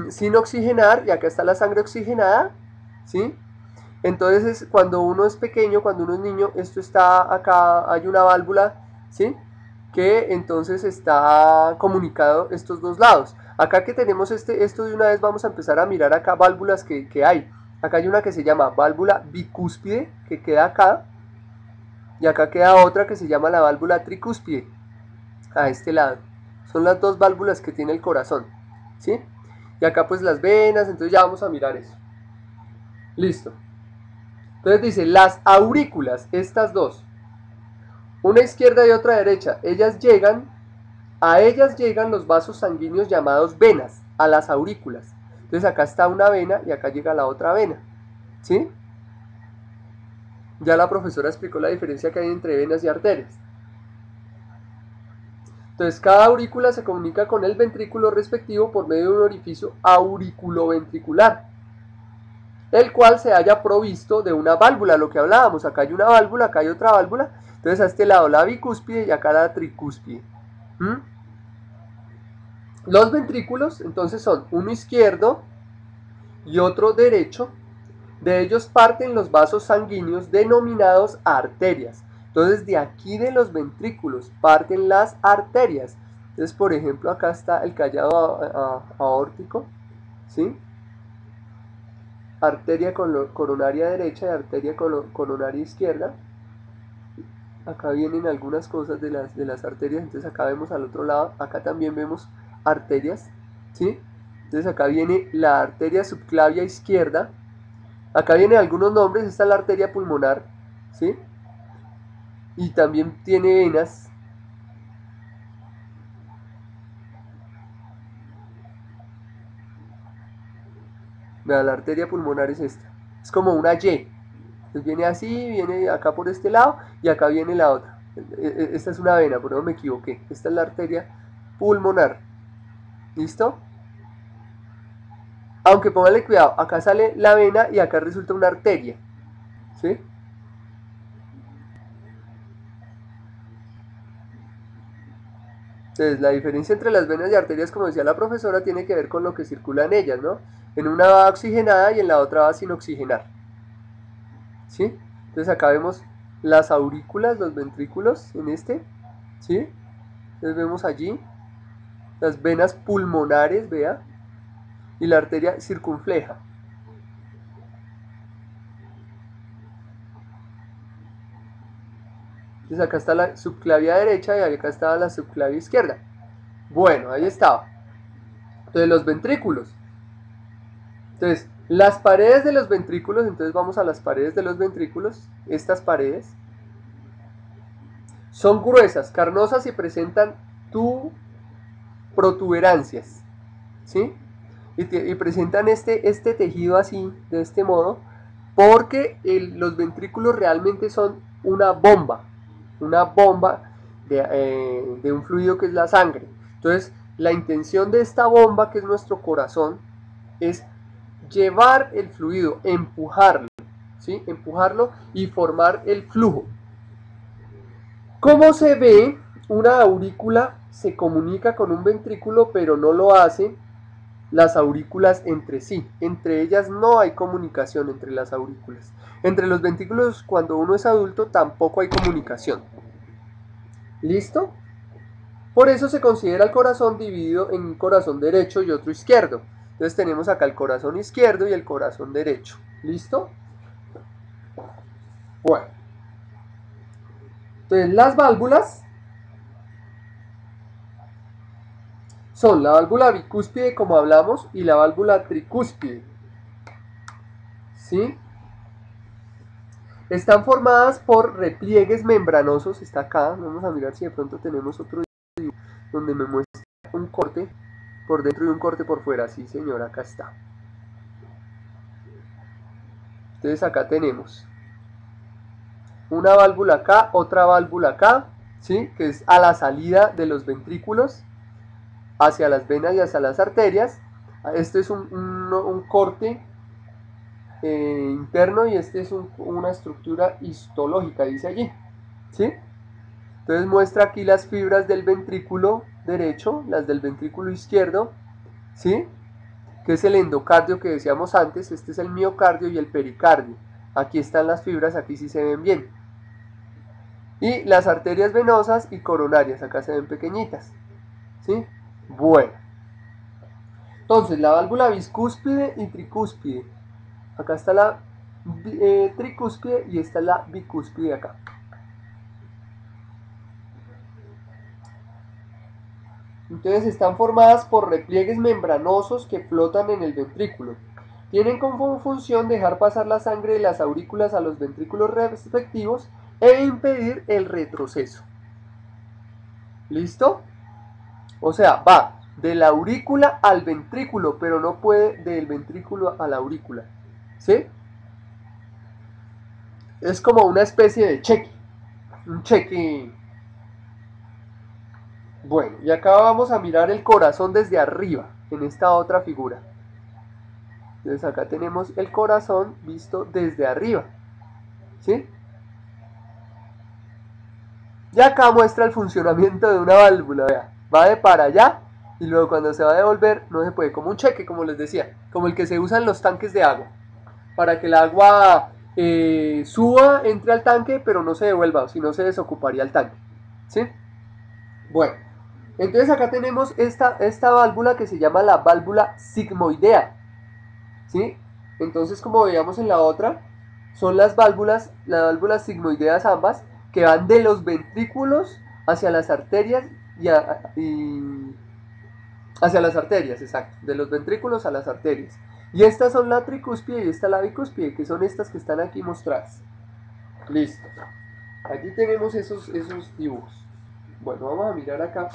sin oxigenar y acá está la sangre oxigenada, ¿sí? Entonces cuando uno es pequeño, cuando uno es niño, esto está acá, hay una válvula, ¿sí? Que entonces está comunicado estos dos lados. Acá que tenemos esto de una vez vamos a empezar a mirar acá válvulas que hay. Acá hay una que se llama válvula bicúspide, que queda acá, y acá queda otra que se llama la válvula tricúspide, a este lado. Son las dos válvulas que tiene el corazón, ¿sí? Y acá pues las venas, entonces ya vamos a mirar eso. Listo. Entonces dice, las aurículas, estas dos, una izquierda y otra derecha, a ellas llegan los vasos sanguíneos llamados venas, a las aurículas. Entonces acá está una vena y acá llega la otra vena, ¿sí? Ya la profesora explicó la diferencia que hay entre venas y arterias. Entonces cada aurícula se comunica con el ventrículo respectivo por medio de un orificio auriculoventricular, el cual se haya provisto de una válvula, lo que hablábamos, acá hay una válvula, acá hay otra válvula, entonces a este lado la bicúspide y acá la tricúspide. Los ventrículos entonces son uno izquierdo y otro derecho, de ellos parten los vasos sanguíneos denominados arterias. Entonces de aquí de los ventrículos parten las arterias. Entonces por ejemplo acá está el callado aórtico, ¿sí? Arteria coronaria derecha y arteria coronaria izquierda. Acá vienen algunas cosas de las arterias, entonces acá vemos al otro lado, acá también vemos arterias, ¿sí? Entonces acá viene la arteria subclavia izquierda, acá vienen algunos nombres, esta es la arteria pulmonar, ¿sí? Y también tiene venas. Vean, la arteria pulmonar es esta, es como una Y, entonces viene así, viene acá por este lado y acá viene la otra. Esta es una vena, por no me equivoqué, esta es la arteria pulmonar, ¿listo? Aunque póngale cuidado, acá sale la vena y acá resulta una arteria, ¿sí? Entonces la diferencia entre las venas y arterias, como decía la profesora, tiene que ver con lo que circula en ellas, ¿no? En una va oxigenada y en la otra va sin oxigenar, ¿sí? Entonces acá vemos las aurículas, los ventrículos en este, ¿sí? Entonces vemos allí las venas pulmonares, vea, y la arteria circunfleja. Entonces acá está la subclavia derecha y acá está la subclavia izquierda. Bueno, ahí estaba. Entonces los ventrículos. Entonces, las paredes de los ventrículos, entonces vamos a las paredes de los ventrículos, estas paredes, son gruesas, carnosas y presentan protuberancias, ¿sí? Y presentan este tejido así, de este modo, porque los ventrículos realmente son una bomba de un fluido que es la sangre. Entonces, la intención de esta bomba, que es nuestro corazón, es llevar el fluido, empujarlo, ¿sí? Empujarlo y formar el flujo. ¿Cómo se ve? Una aurícula se comunica con un ventrículo, pero no lo hacen las aurículas entre sí. Entre ellas no hay comunicación entre las aurículas. Entre los ventrículos, cuando uno es adulto, tampoco hay comunicación. ¿Listo? Por eso se considera el corazón dividido en un corazón derecho y otro izquierdo. Entonces tenemos acá el corazón izquierdo y el corazón derecho. ¿Listo? Bueno. Entonces las válvulas son la válvula bicúspide, como hablamos, y la válvula tricúspide, ¿sí? Están formadas por repliegues membranosos, está acá, vamos a mirar si de pronto tenemos otro donde me muestra un corte. por dentro y un corte por fuera. Sí, señor, acá está. Entonces acá tenemos una válvula acá, otra válvula acá, ¿sí? Que es a la salida de los ventrículos hacia las venas y hacia las arterias. Este es un corte interno y este es una estructura histológica, dice allí, ¿sí? Entonces muestra aquí las fibras del ventrículo derecho, las del ventrículo izquierdo, ¿sí? Que es el endocardio que decíamos antes. Este es el miocardio y el pericardio. Aquí están las fibras, aquí sí se ven bien. Y las arterias venosas y coronarias, acá se ven pequeñitas, ¿sí? Bueno. Entonces, la válvula biscúspide y tricúspide. Acá está la tricúspide y esta es la bicúspide acá. Entonces están formadas por repliegues membranosos que flotan en el ventrículo. Tienen como función dejar pasar la sangre de las aurículas a los ventrículos respectivos e impedir el retroceso. ¿Listo? O sea, va de la aurícula al ventrículo, pero no puede del ventrículo a la aurícula. ¿Sí? Es como una especie de cheque. Un cheque. Bueno, y acá vamos a mirar el corazón desde arriba, en esta otra figura. Entonces acá tenemos el corazón visto desde arriba, ¿sí? Y acá muestra el funcionamiento de una válvula, vea, va de para allá y luego cuando se va a devolver no se puede, como un cheque, como les decía, como el que se usa en los tanques de agua, para que el agua suba, entre al tanque, pero no se devuelva, si no se desocuparía el tanque, ¿sí? Bueno, entonces acá tenemos esta válvula que se llama la válvula sigmoidea, ¿sí? Entonces, como veíamos en la otra, son las válvulas sigmoideas ambas, que van de los ventrículos hacia las arterias y hacia las arterias, exacto, de los ventrículos a las arterias. Y estas son la tricúspide y esta la bicúspide, que son estas que están aquí mostradas. Listo. Aquí tenemos esos dibujos. Bueno, vamos a mirar acá.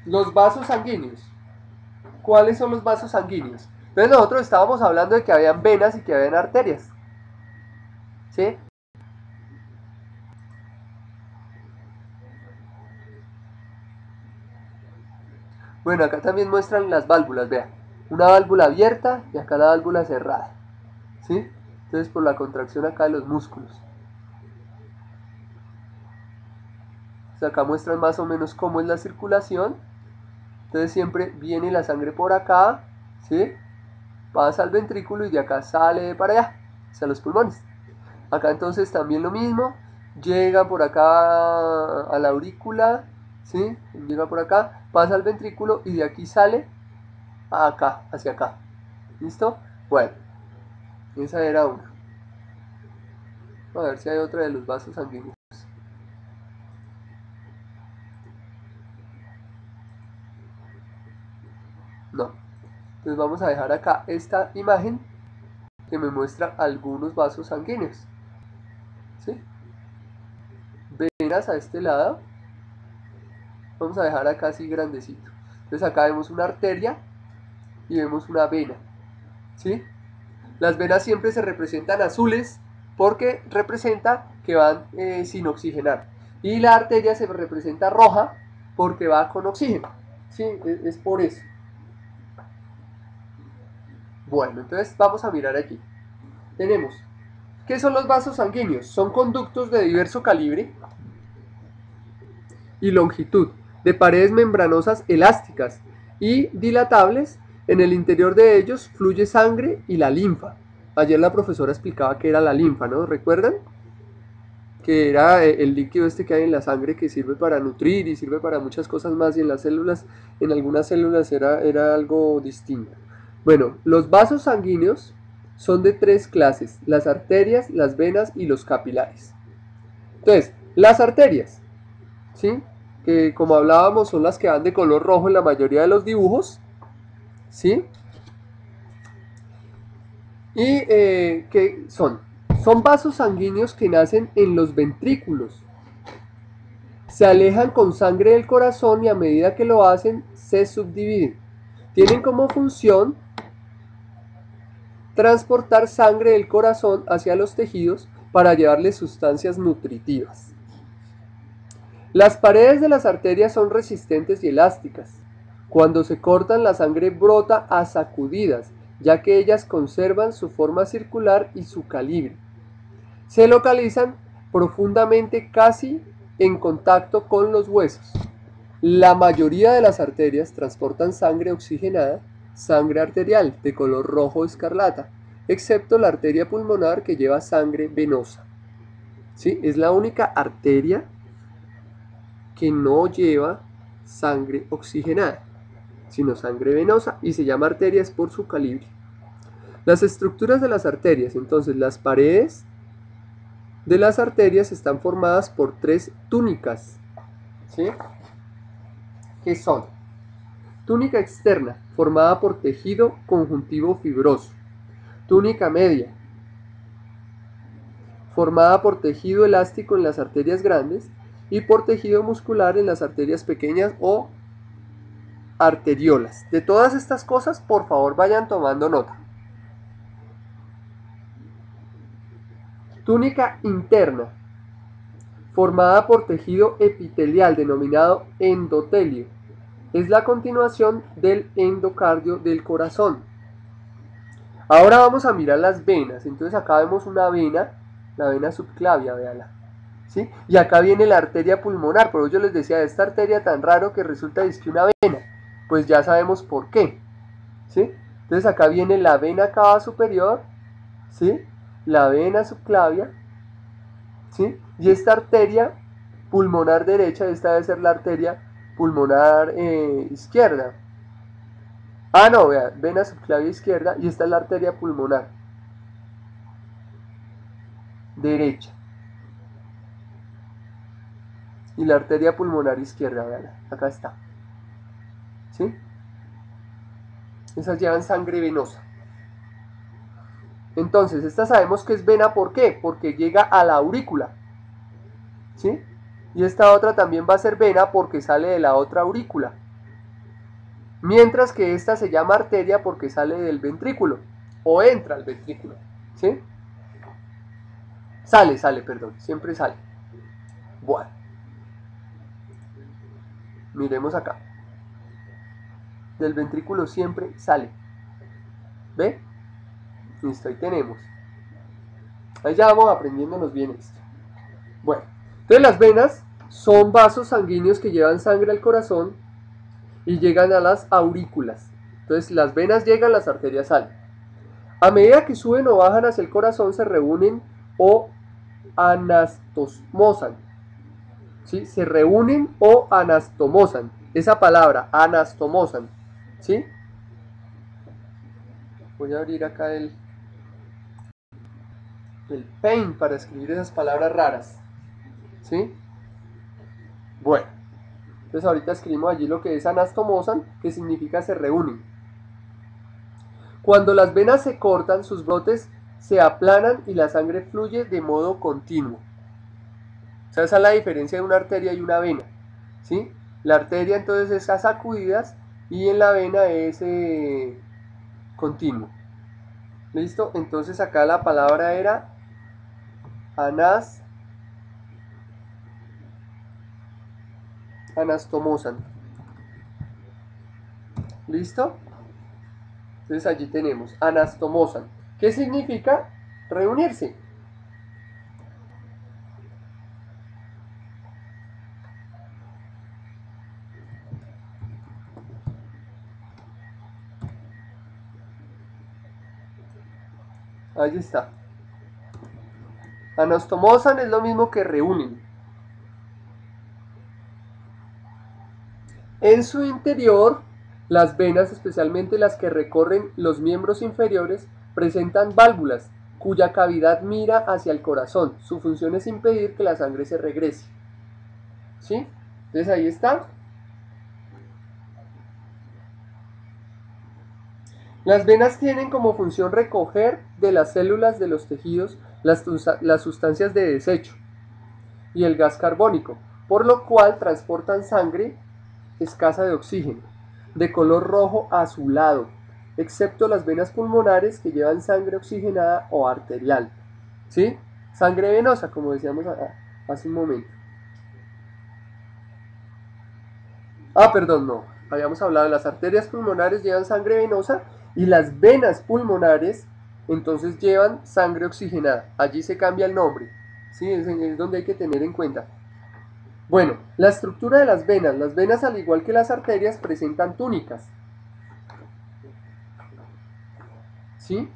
Los vasos sanguíneos. ¿Cuáles son los vasos sanguíneos? Entonces nosotros estábamos hablando de que habían venas y que habían arterias, ¿sí? Bueno, acá también muestran las válvulas, vean. Una válvula abierta y acá la válvula cerrada, ¿sí? Entonces por la contracción acá de los músculos. Entonces acá muestran más o menos cómo es la circulación. Entonces siempre viene la sangre por acá, ¿sí? Pasa al ventrículo y de acá sale para allá, hacia los pulmones. Acá entonces también lo mismo, llega por acá a la aurícula, ¿sí? Llega por acá, pasa al ventrículo y de aquí sale acá, hacia acá. ¿Listo? Bueno, esa era una. A ver si hay otra de los vasos sanguíneos. No. Entonces vamos a dejar acá esta imagen que me muestra algunos vasos sanguíneos. ¿Sí? Venas a este lado. Vamos a dejar acá así grandecito. Entonces acá vemos una arteria y vemos una vena. ¿Sí? Las venas siempre se representan azules porque representa que van sin oxigenar. Y la arteria se representa roja porque va con oxígeno. ¿Sí? Es por eso. Bueno, entonces vamos a mirar aquí. Tenemos, ¿qué son los vasos sanguíneos? Son conductos de diverso calibre y longitud, de paredes membranosas elásticas y dilatables. En el interior de ellos fluye sangre y la linfa. Ayer la profesora explicaba que era la linfa, ¿no? ¿Recuerdan? Que era el líquido este que hay en la sangre que sirve para nutrir y sirve para muchas cosas más, y en las células, en algunas células era algo distinto. Bueno, los vasos sanguíneos son de tres clases: las arterias, las venas y los capilares. Entonces, las arterias, ¿sí? Que como hablábamos son las que van de color rojo en la mayoría de los dibujos, ¿sí? Y ¿qué son? Son vasos sanguíneos que nacen en los ventrículos, Se alejan con sangre del corazón y a medida que lo hacen se subdividen. Tienen como función transportar sangre del corazón hacia los tejidos para llevarles sustancias nutritivas. Las paredes de las arterias son resistentes y elásticas. Cuando se cortan, la sangre brota a sacudidas, ya que ellas conservan su forma circular y su calibre. Se localizan profundamente casi en contacto con los huesos. La mayoría de las arterias transportan sangre oxigenada, sangre arterial de color rojo escarlata, excepto la arteria pulmonar que lleva sangre venosa. ¿Sí? Es la única arteria que no lleva sangre oxigenada, sino sangre venosa, y se llama arterias por su calibre. Las estructuras de las arterias, entonces las paredes de las arterias están formadas por 3 túnicas, ¿sí? ¿Qué son? Túnica externa, formada por tejido conjuntivo fibroso. Túnica media, formada por tejido elástico en las arterias grandes y por tejido muscular en las arterias pequeñas o arteriolas. De todas estas cosas, por favor, vayan tomando nota. Túnica interna, formada por tejido epitelial denominado endotelio. Es la continuación del endocardio del corazón. Ahora vamos a mirar las venas. Entonces acá vemos una vena, la vena subclavia, véanla. ¿Sí? Y acá viene la arteria pulmonar. Por eso yo les decía, esta arteria tan raro que resulta que una vena. Pues ya sabemos por qué. ¿Sí? Entonces acá viene la vena cava superior, ¿sí? La vena subclavia, ¿sí? Y esta arteria pulmonar derecha, esta debe ser la arteria pulmonar izquierda. Ah, no, vea, vena subclavia izquierda y esta es la arteria pulmonar derecha. Y la arteria pulmonar izquierda, vean, acá está. ¿Sí? Esas llevan sangre venosa. Entonces, esta sabemos que es vena, ¿por qué? Porque llega a la aurícula. ¿Sí? Y esta otra también va a ser vena porque sale de la otra aurícula. Mientras que esta se llama arteria porque sale del ventrículo. O entra al ventrículo. ¿Sí? Sale, perdón. Siempre sale. Bueno. Miremos acá. Del ventrículo siempre sale. ¿Ve? Listo, ahí tenemos. Ahí ya vamos aprendiéndonos bien esto. Bueno, entonces las venas son vasos sanguíneos que llevan sangre al corazón y llegan a las aurículas. Entonces las venas llegan, las arterias salen. A medida que suben o bajan hacia el corazón se reúnen o anastomosan. ¿Sí? Se reúnen o anastomosan. Esa palabra, anastomosan. ¿Sí? Voy a abrir acá el Paint para escribir esas palabras raras. ¿Sí? Bueno. Entonces ahorita escribimos allí lo que es anastomosan, que significa se reúnen. Cuando las venas se cortan, sus brotes se aplanan y la sangre fluye de modo continuo. O sea, esa es la diferencia de una arteria y una vena. ¿Sí? La arteria entonces es a sacudidas y en la vena es continuo. ¿Listo? Entonces acá la palabra era anastomosan. ¿Listo? Entonces allí tenemos anastomosan. ¿Qué significa? Reunirse. Ahí está. Anastomosan es lo mismo que reúnen. En su interior, las venas, especialmente las que recorren los miembros inferiores, presentan válvulas, cuya cavidad mira hacia el corazón. Su función es impedir que la sangre se regrese. ¿Sí? Entonces ahí está. Las venas tienen como función recoger de las células de los tejidos las sustancias de desecho y el gas carbónico, por lo cual transportan sangre escasa de oxígeno, de color rojo azulado, excepto las venas pulmonares que llevan sangre oxigenada o arterial. ¿Sí? Sangre venosa, como decíamos hace un momento. Perdón, no. Habíamos hablado de las arterias pulmonares llevan sangre venosa y las venas pulmonares entonces llevan sangre oxigenada. Allí se cambia el nombre. ¿Sí? Es donde hay que tener en cuenta. Bueno, la estructura de las venas. Las venas, al igual que las arterias, presentan túnicas. ¿Sí?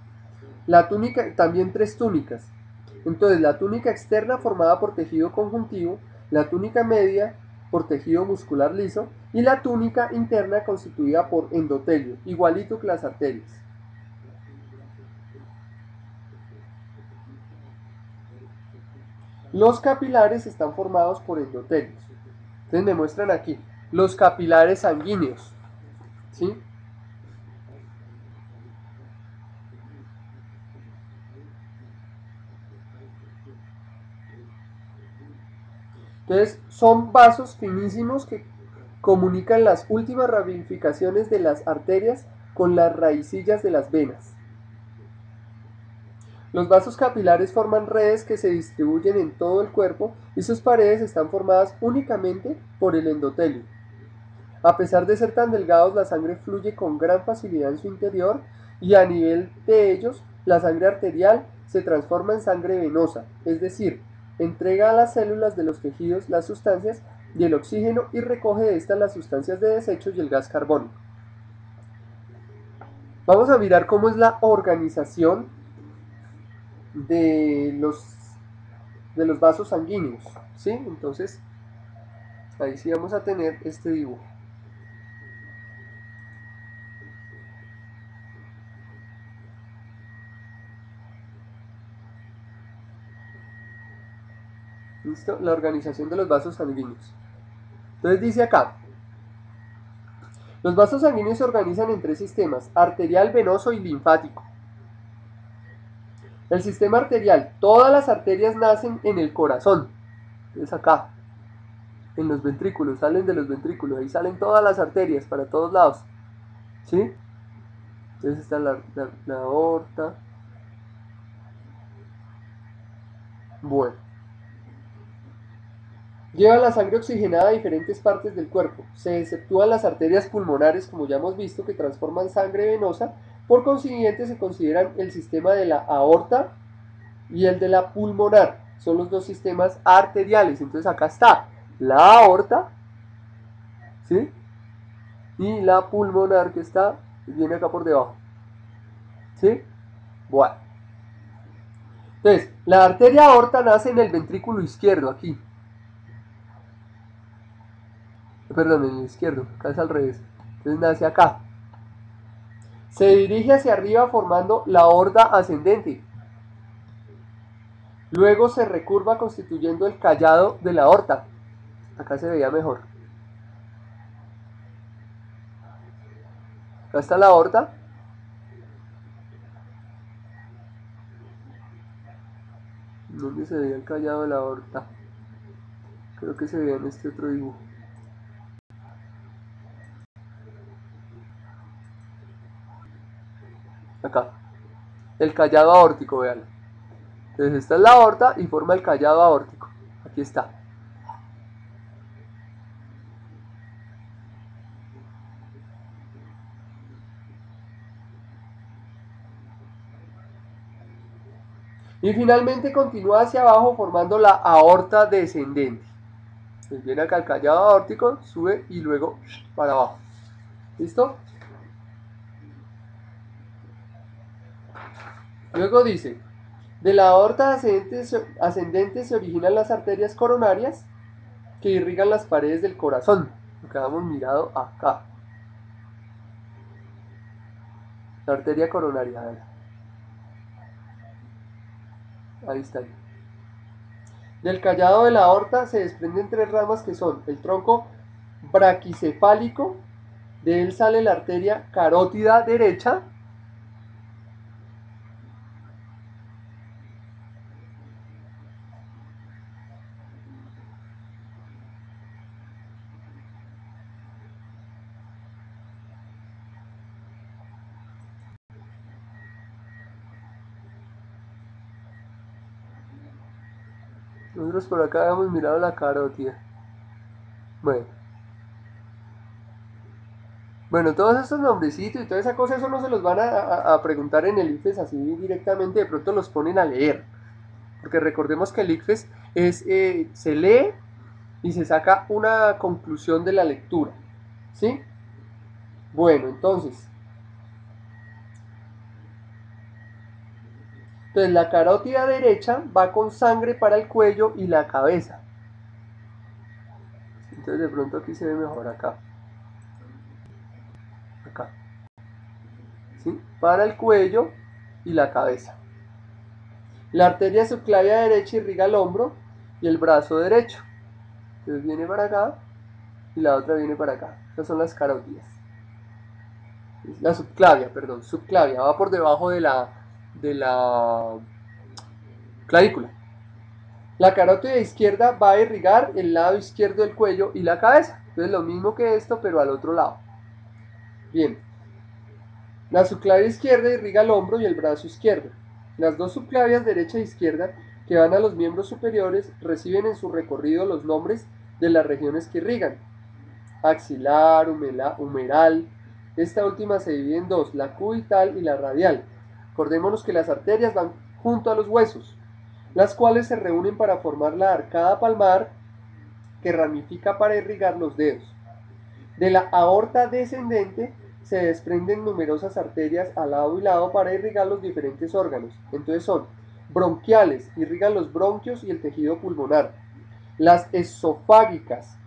La túnica, también tres túnicas. Entonces, la túnica externa formada por tejido conjuntivo, la túnica media por tejido muscular liso y la túnica interna constituida por endotelio, igualito que las arterias. Los capilares están formados por endotelios. Entonces me muestran aquí los capilares sanguíneos. ¿Sí? Entonces son vasos finísimos que comunican las últimas ramificaciones de las arterias con las raicillas de las venas. Los vasos capilares forman redes que se distribuyen en todo el cuerpo y sus paredes están formadas únicamente por el endotelio. A pesar de ser tan delgados, la sangre fluye con gran facilidad en su interior y a nivel de ellos, la sangre arterial se transforma en sangre venosa, es decir, entrega a las células de los tejidos las sustancias y el oxígeno y recoge de estas las sustancias de desecho y el gas carbónico. Vamos a mirar cómo es la organización de los vasos sanguíneos, ¿sí? Entonces, ahí sí vamos a tener este dibujo. ¿Listo? La organización de los vasos sanguíneos. Entonces dice acá, los vasos sanguíneos se organizan en tres sistemas, arterial, venoso y linfático. El sistema arterial, todas las arterias nacen en el corazón. Entonces acá, en los ventrículos, salen de los ventrículos, ahí salen todas las arterias para todos lados. ¿Sí? Entonces está la aorta. Bueno. Lleva la sangre oxigenada a diferentes partes del cuerpo. Se exceptúan las arterias pulmonares, como ya hemos visto, que transforman sangre venosa. Por consiguiente, se consideran el sistema de la aorta y el de la pulmonar. Son los dos sistemas arteriales. Entonces acá está la aorta, ¿sí? Y la pulmonar que viene acá por debajo. ¿Sí? Bueno. Entonces, la arteria aorta nace en el ventrículo izquierdo, aquí. Perdón, en el izquierdo, acá es al revés. Entonces nace acá. Se dirige hacia arriba formando la aorta ascendente. Luego se recurva constituyendo el callado de la aorta. Acá se veía mejor. Acá está la aorta. ¿Dónde se veía el callado de la aorta? Creo que se veía en este otro dibujo. Acá. El callado aórtico, vean. Entonces esta es la aorta y forma el callado aórtico. Aquí está. Y finalmente continúa hacia abajo formando la aorta descendente. Entonces viene acá el callado aórtico, sube y luego para abajo. ¿Listo? Luego dice, de la aorta ascendente se originan las arterias coronarias que irrigan las paredes del corazón. Lo que hemos mirado acá. La arteria coronaria. Ahí está. Del callado de la aorta se desprenden tres ramas que son el tronco braquicefálico, de él sale la arteria carótida derecha, Nosotros por acá habíamos mirado la carótida. Bueno. Bueno, todos estos nombrecitos y toda esa cosa, eso no se los van a preguntar en el ICFES así directamente, de pronto los ponen a leer. Porque recordemos que el ICFES se lee y se saca una conclusión de la lectura. ¿Sí? Bueno, entonces la carótida derecha va con sangre para el cuello y la cabeza. Entonces de pronto aquí se ve mejor acá. Acá. ¿Sí? Para el cuello y la cabeza. La arteria subclavia derecha irriga el hombro y el brazo derecho. Entonces viene para acá y la otra viene para acá. Estas son las carótidas. La subclavia, perdón, subclavia, va por debajo de la clavícula. La carótida izquierda va a irrigar el lado izquierdo del cuello y la cabeza. Entonces lo mismo que esto, pero al otro lado. Bien. La subclavia izquierda irriga el hombro y el brazo izquierdo. Las dos subclavias derecha e izquierda que van a los miembros superiores reciben en su recorrido los nombres de las regiones que irrigan. Axilar, humeral. Esta última se divide en dos, la cubital y la radial. Acordémonos que las arterias van junto a los huesos, las cuales se reúnen para formar la arcada palmar que ramifica para irrigar los dedos. De la aorta descendente se desprenden numerosas arterias al lado y lado para irrigar los diferentes órganos. Entonces son bronquiales, irrigan los bronquios y el tejido pulmonar. Las esofágicas,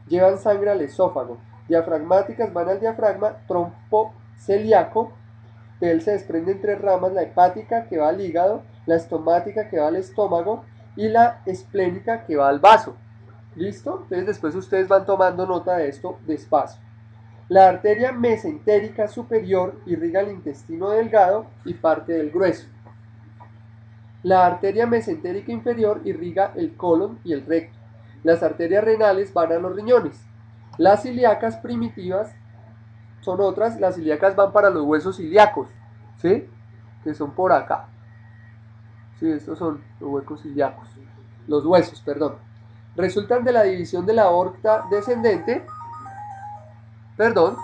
llevan sangre al esófago. Diafragmáticas van al diafragma, trompo celíaco. De él se desprenden tres ramas, la hepática que va al hígado, la estomática que va al estómago y la esplénica que va al vaso. ¿Listo? Entonces después ustedes van tomando nota de esto despacio. La arteria mesentérica superior irriga el intestino delgado y parte del grueso. La arteria mesentérica inferior irriga el colon y el recto. Las arterias renales van a los riñones. Las ilíacas primitivas son otras, las ilíacas van para los huesos ilíacos, ¿sí? Que son por acá. Sí, estos son los huecos ilíacos. Los huesos, perdón. Resultan de la división de la aorta descendente, perdón,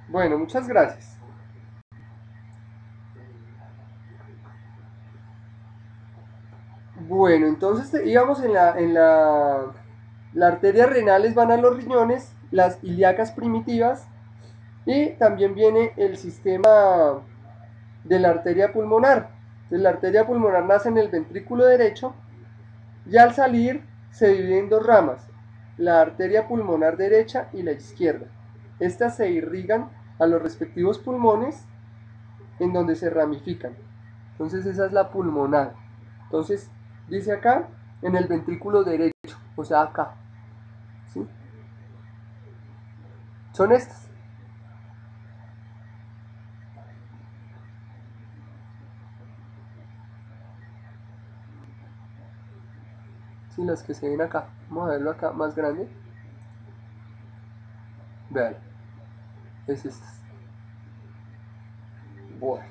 bueno, muchas gracias. Bueno, entonces íbamos la arteria renales van a los riñones, las ilíacas primitivas y también viene el sistema de la arteria pulmonar. Entonces, la arteria pulmonar nace en el ventrículo derecho y al salir se divide en dos ramas, la arteria pulmonar derecha y la izquierda. Estas se irrigan a los respectivos pulmones en donde se ramifican. Entonces esa es la pulmonar. Entonces dice acá en el ventrículo derecho, o sea acá. ¿Sí? Son estas. Sí, las que se ven acá. Vamos a verlo acá más grande. Vean, es esta. Bueno.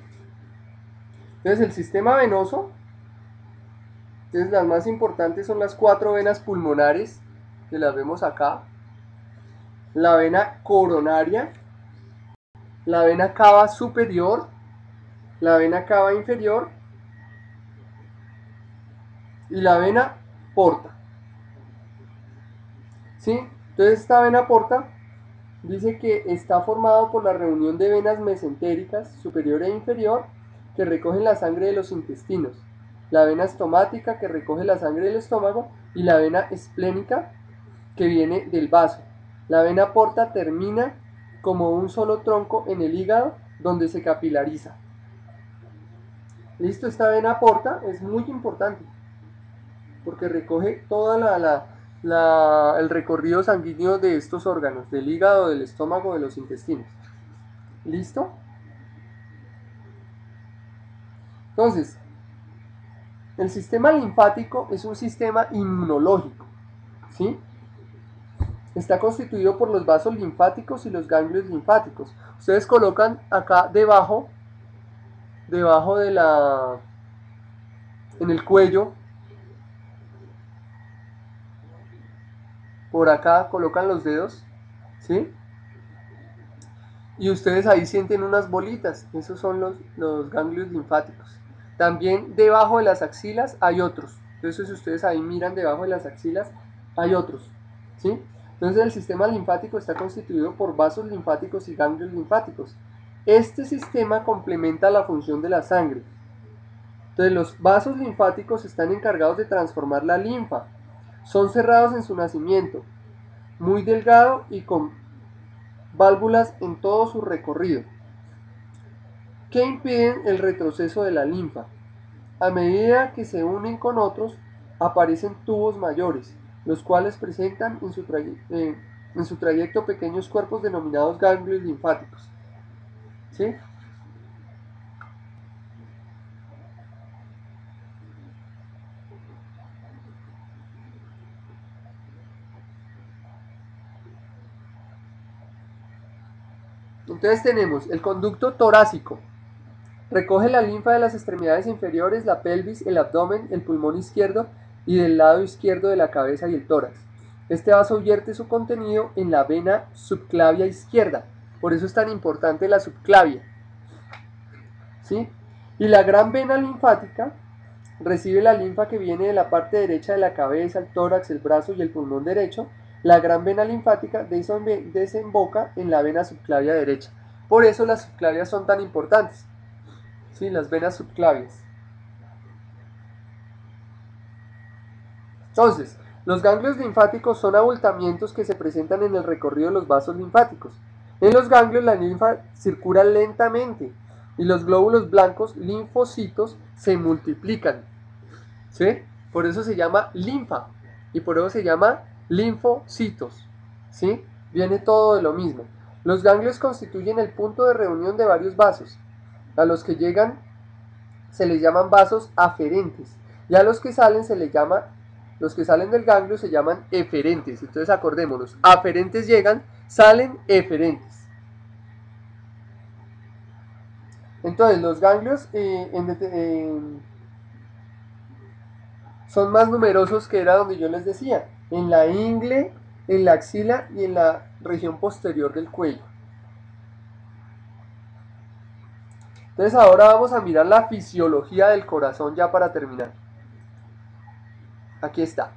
Entonces el sistema venoso, entonces las más importantes son las 4 venas pulmonares, que las vemos acá. La vena coronaria, la vena cava superior, la vena cava inferior y la vena porta. ¿Sí? Entonces esta vena porta dice que está formado por la reunión de venas mesentéricas superior e inferior que recogen la sangre de los intestinos, la vena estomática que recoge la sangre del estómago y la vena esplénica que viene del vaso. La vena porta termina como un solo tronco en el hígado donde se capilariza. Listo, esta vena porta es muy importante porque recoge toda el recorrido sanguíneo de estos órganos, del hígado, del estómago, de los intestinos. ¿Listo? Entonces, el sistema linfático es un sistema inmunológico, ¿sí? Está constituido por los vasos linfáticos y los ganglios linfáticos. Ustedes colocan acá debajo de en el cuello, por acá colocan los dedos, ¿sí? Y ustedes ahí sienten unas bolitas, esos son los ganglios linfáticos. También debajo de las axilas hay otros, entonces si ustedes ahí miran debajo de las axilas hay otros, ¿sí? Entonces el sistema linfático está constituido por vasos linfáticos y ganglios linfáticos. Este sistema complementa la función de la sangre. Entonces los vasos linfáticos están encargados de transformar la linfa. Son cerrados en su nacimiento, muy delgado y con válvulas en todo su recorrido, que impiden el retroceso de la linfa. A medida que se unen con otros, aparecen tubos mayores, los cuales presentan en su trayecto pequeños cuerpos denominados ganglios linfáticos. ¿Sí? Entonces tenemos el conducto torácico. Recoge la linfa de las extremidades inferiores, la pelvis, el abdomen, el pulmón izquierdo y del lado izquierdo de la cabeza y el tórax. Este vaso vierte su contenido en la vena subclavia izquierda. Por eso es tan importante la subclavia. ¿Sí? Y la gran vena linfática recibe la linfa que viene de la parte derecha de la cabeza, el tórax, el brazo y el pulmón derecho. La gran vena linfática desemboca en la vena subclavia derecha. Por eso las subclavias son tan importantes. ¿Sí? Las venas subclavias. Entonces, los ganglios linfáticos son abultamientos que se presentan en el recorrido de los vasos linfáticos. En los ganglios la linfa circula lentamente y los glóbulos blancos linfocitos se multiplican. ¿Sí? Por eso se llama linfa y por eso se llama linfocitos. ¿Sí? Viene todo de lo mismo. Los ganglios constituyen el punto de reunión de varios vasos. A los que llegan se les llaman vasos aferentes y a los que salen los que salen del ganglio se llaman eferentes. Entonces acordémonos, aferentes llegan, salen eferentes. Entonces los ganglios son más numerosos que era donde yo les decía, en la ingle, en la axila y en la región posterior del cuello. Entonces ahora vamos a mirar la fisiología del corazón ya para terminar. Aquí está.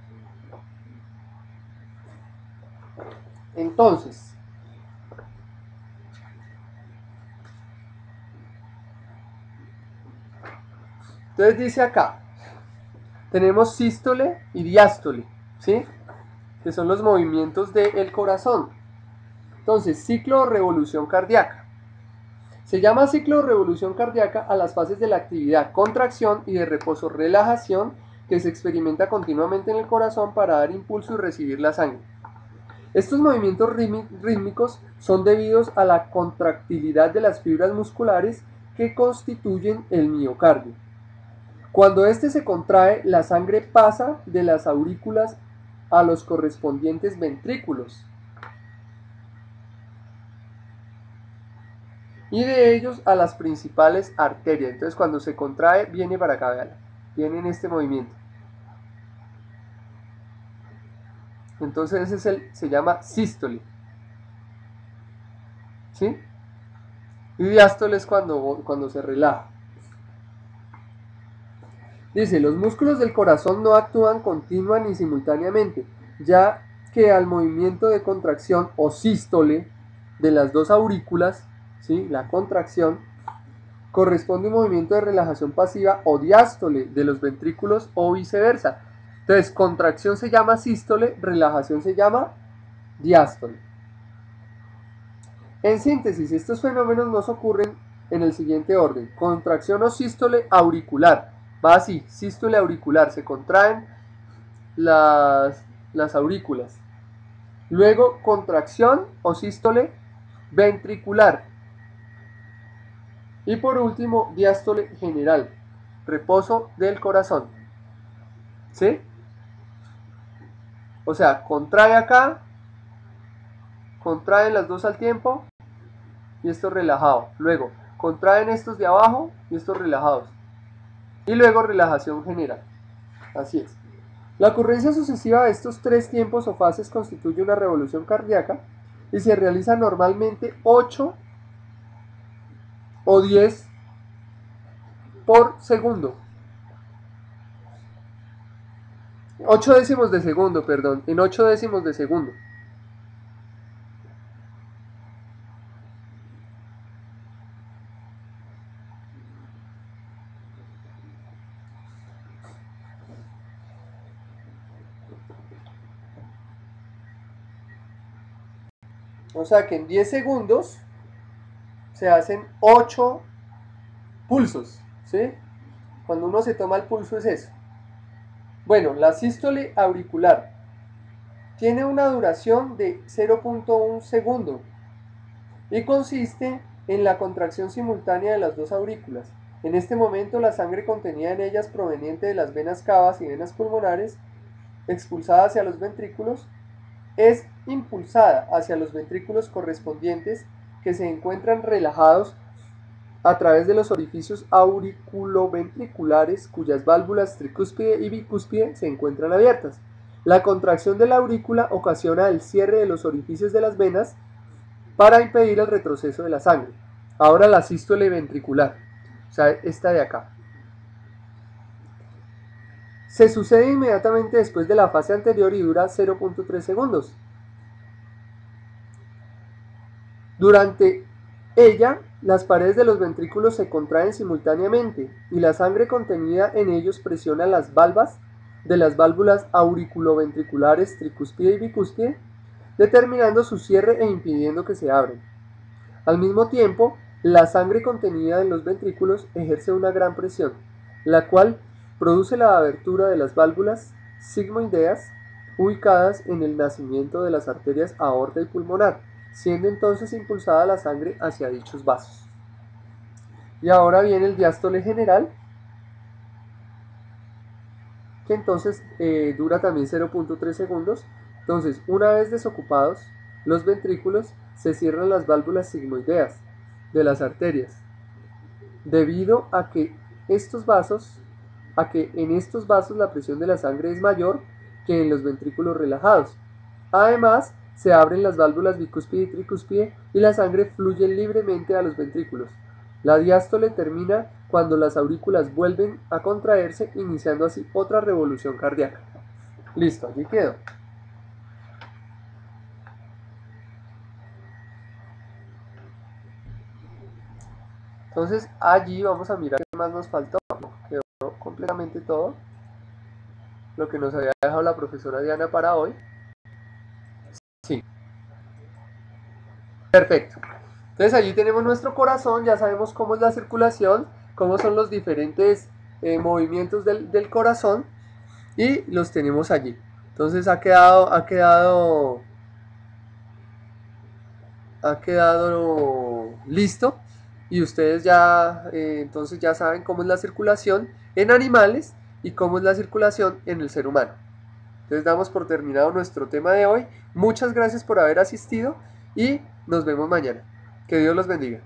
Entonces, dice acá, tenemos sístole y diástole, ¿sí? Que son los movimientos del corazón. Entonces, ciclo o revolución cardíaca. Se llama ciclo o revolución cardíaca a las fases de la actividad, contracción y de reposo, relajación, que se experimenta continuamente en el corazón para dar impulso y recibir la sangre. Estos movimientos rítmicos son debidos a la contractilidad de las fibras musculares que constituyen el miocardio. Cuando éste se contrae, la sangre pasa de las aurículas a los correspondientes ventrículos. y de ellos a las principales arterias. Entonces cuando se contrae viene para acá, vean, viene en este movimiento. Entonces se llama sístole, ¿sí? Y diástole es cuando se relaja. Dice, los músculos del corazón no actúan continua ni simultáneamente, ya que al movimiento de contracción o sístole de las dos aurículas, ¿sí? La contracción, corresponde un movimiento de relajación pasiva o diástole de los ventrículos o viceversa. Entonces, contracción se llama sístole, relajación se llama diástole. En síntesis, estos fenómenos nos ocurren en el siguiente orden. Contracción o sístole auricular. Va así, sístole auricular, se contraen las aurículas. Luego, contracción o sístole ventricular. Y por último, diástole general, reposo del corazón. ¿Sí? O sea, contrae acá, contraen las dos al tiempo y esto relajado. Luego, contraen estos de abajo y estos relajados. Y luego relajación general. Así es. La ocurrencia sucesiva de estos tres tiempos o fases constituye una revolución cardíaca y se realiza normalmente 8 o 10 por segundo. 8 décimos de segundo, perdón, en 8 décimos de segundo. O sea que en 10 segundos se hacen 8 pulsos, ¿sí? Cuando uno se toma el pulso es eso. Bueno, la sístole auricular tiene una duración de 0.1 segundo y consiste en la contracción simultánea de las dos aurículas. En este momento la sangre contenida en ellas proveniente de las venas cavas y venas pulmonares expulsada hacia los ventrículos es impulsada hacia los ventrículos correspondientes que se encuentran relajados a través de los orificios auriculoventriculares cuyas válvulas tricúspide y bicúspide se encuentran abiertas. La contracción de la aurícula ocasiona el cierre de los orificios de las venas para impedir el retroceso de la sangre. Ahora la sístole ventricular, o sea, esta de acá. Se sucede inmediatamente después de la fase anterior y dura 0.3 segundos. Durante ella, las paredes de los ventrículos se contraen simultáneamente y la sangre contenida en ellos presiona las valvas de las válvulas auriculoventriculares tricúspide y bicúspide, determinando su cierre e impidiendo que se abran. Al mismo tiempo, la sangre contenida en los ventrículos ejerce una gran presión, la cual produce la abertura de las válvulas sigmoideas ubicadas en el nacimiento de las arterias aorta y pulmonar, siendo entonces impulsada la sangre hacia dichos vasos. Y ahora viene el diástole general, que entonces dura también 0.3 segundos. Entonces, una vez desocupados los ventrículos, se cierran las válvulas sigmoideas de las arterias, debido a que en estos vasos la presión de la sangre es mayor que en los ventrículos relajados. Además, se abren las válvulas bicúspide y tricúspide y la sangre fluye libremente a los ventrículos. La diástole termina cuando las aurículas vuelven a contraerse, iniciando así otra revolución cardíaca. Listo, allí quedó. Entonces allí vamos a mirar qué más nos faltó. Quedó completamente todo lo que nos había dejado la profesora Diana para hoy. Sí. Perfecto. Entonces allí tenemos nuestro corazón, ya sabemos cómo es la circulación, cómo son los diferentes movimientos del corazón y los tenemos allí. Entonces ha quedado listo y ustedes ya entonces ya saben cómo es la circulación en animales y cómo es la circulación en el ser humano. Entonces damos por terminado nuestro tema de hoy. Muchas gracias por haber asistido y nos vemos mañana. Que Dios los bendiga.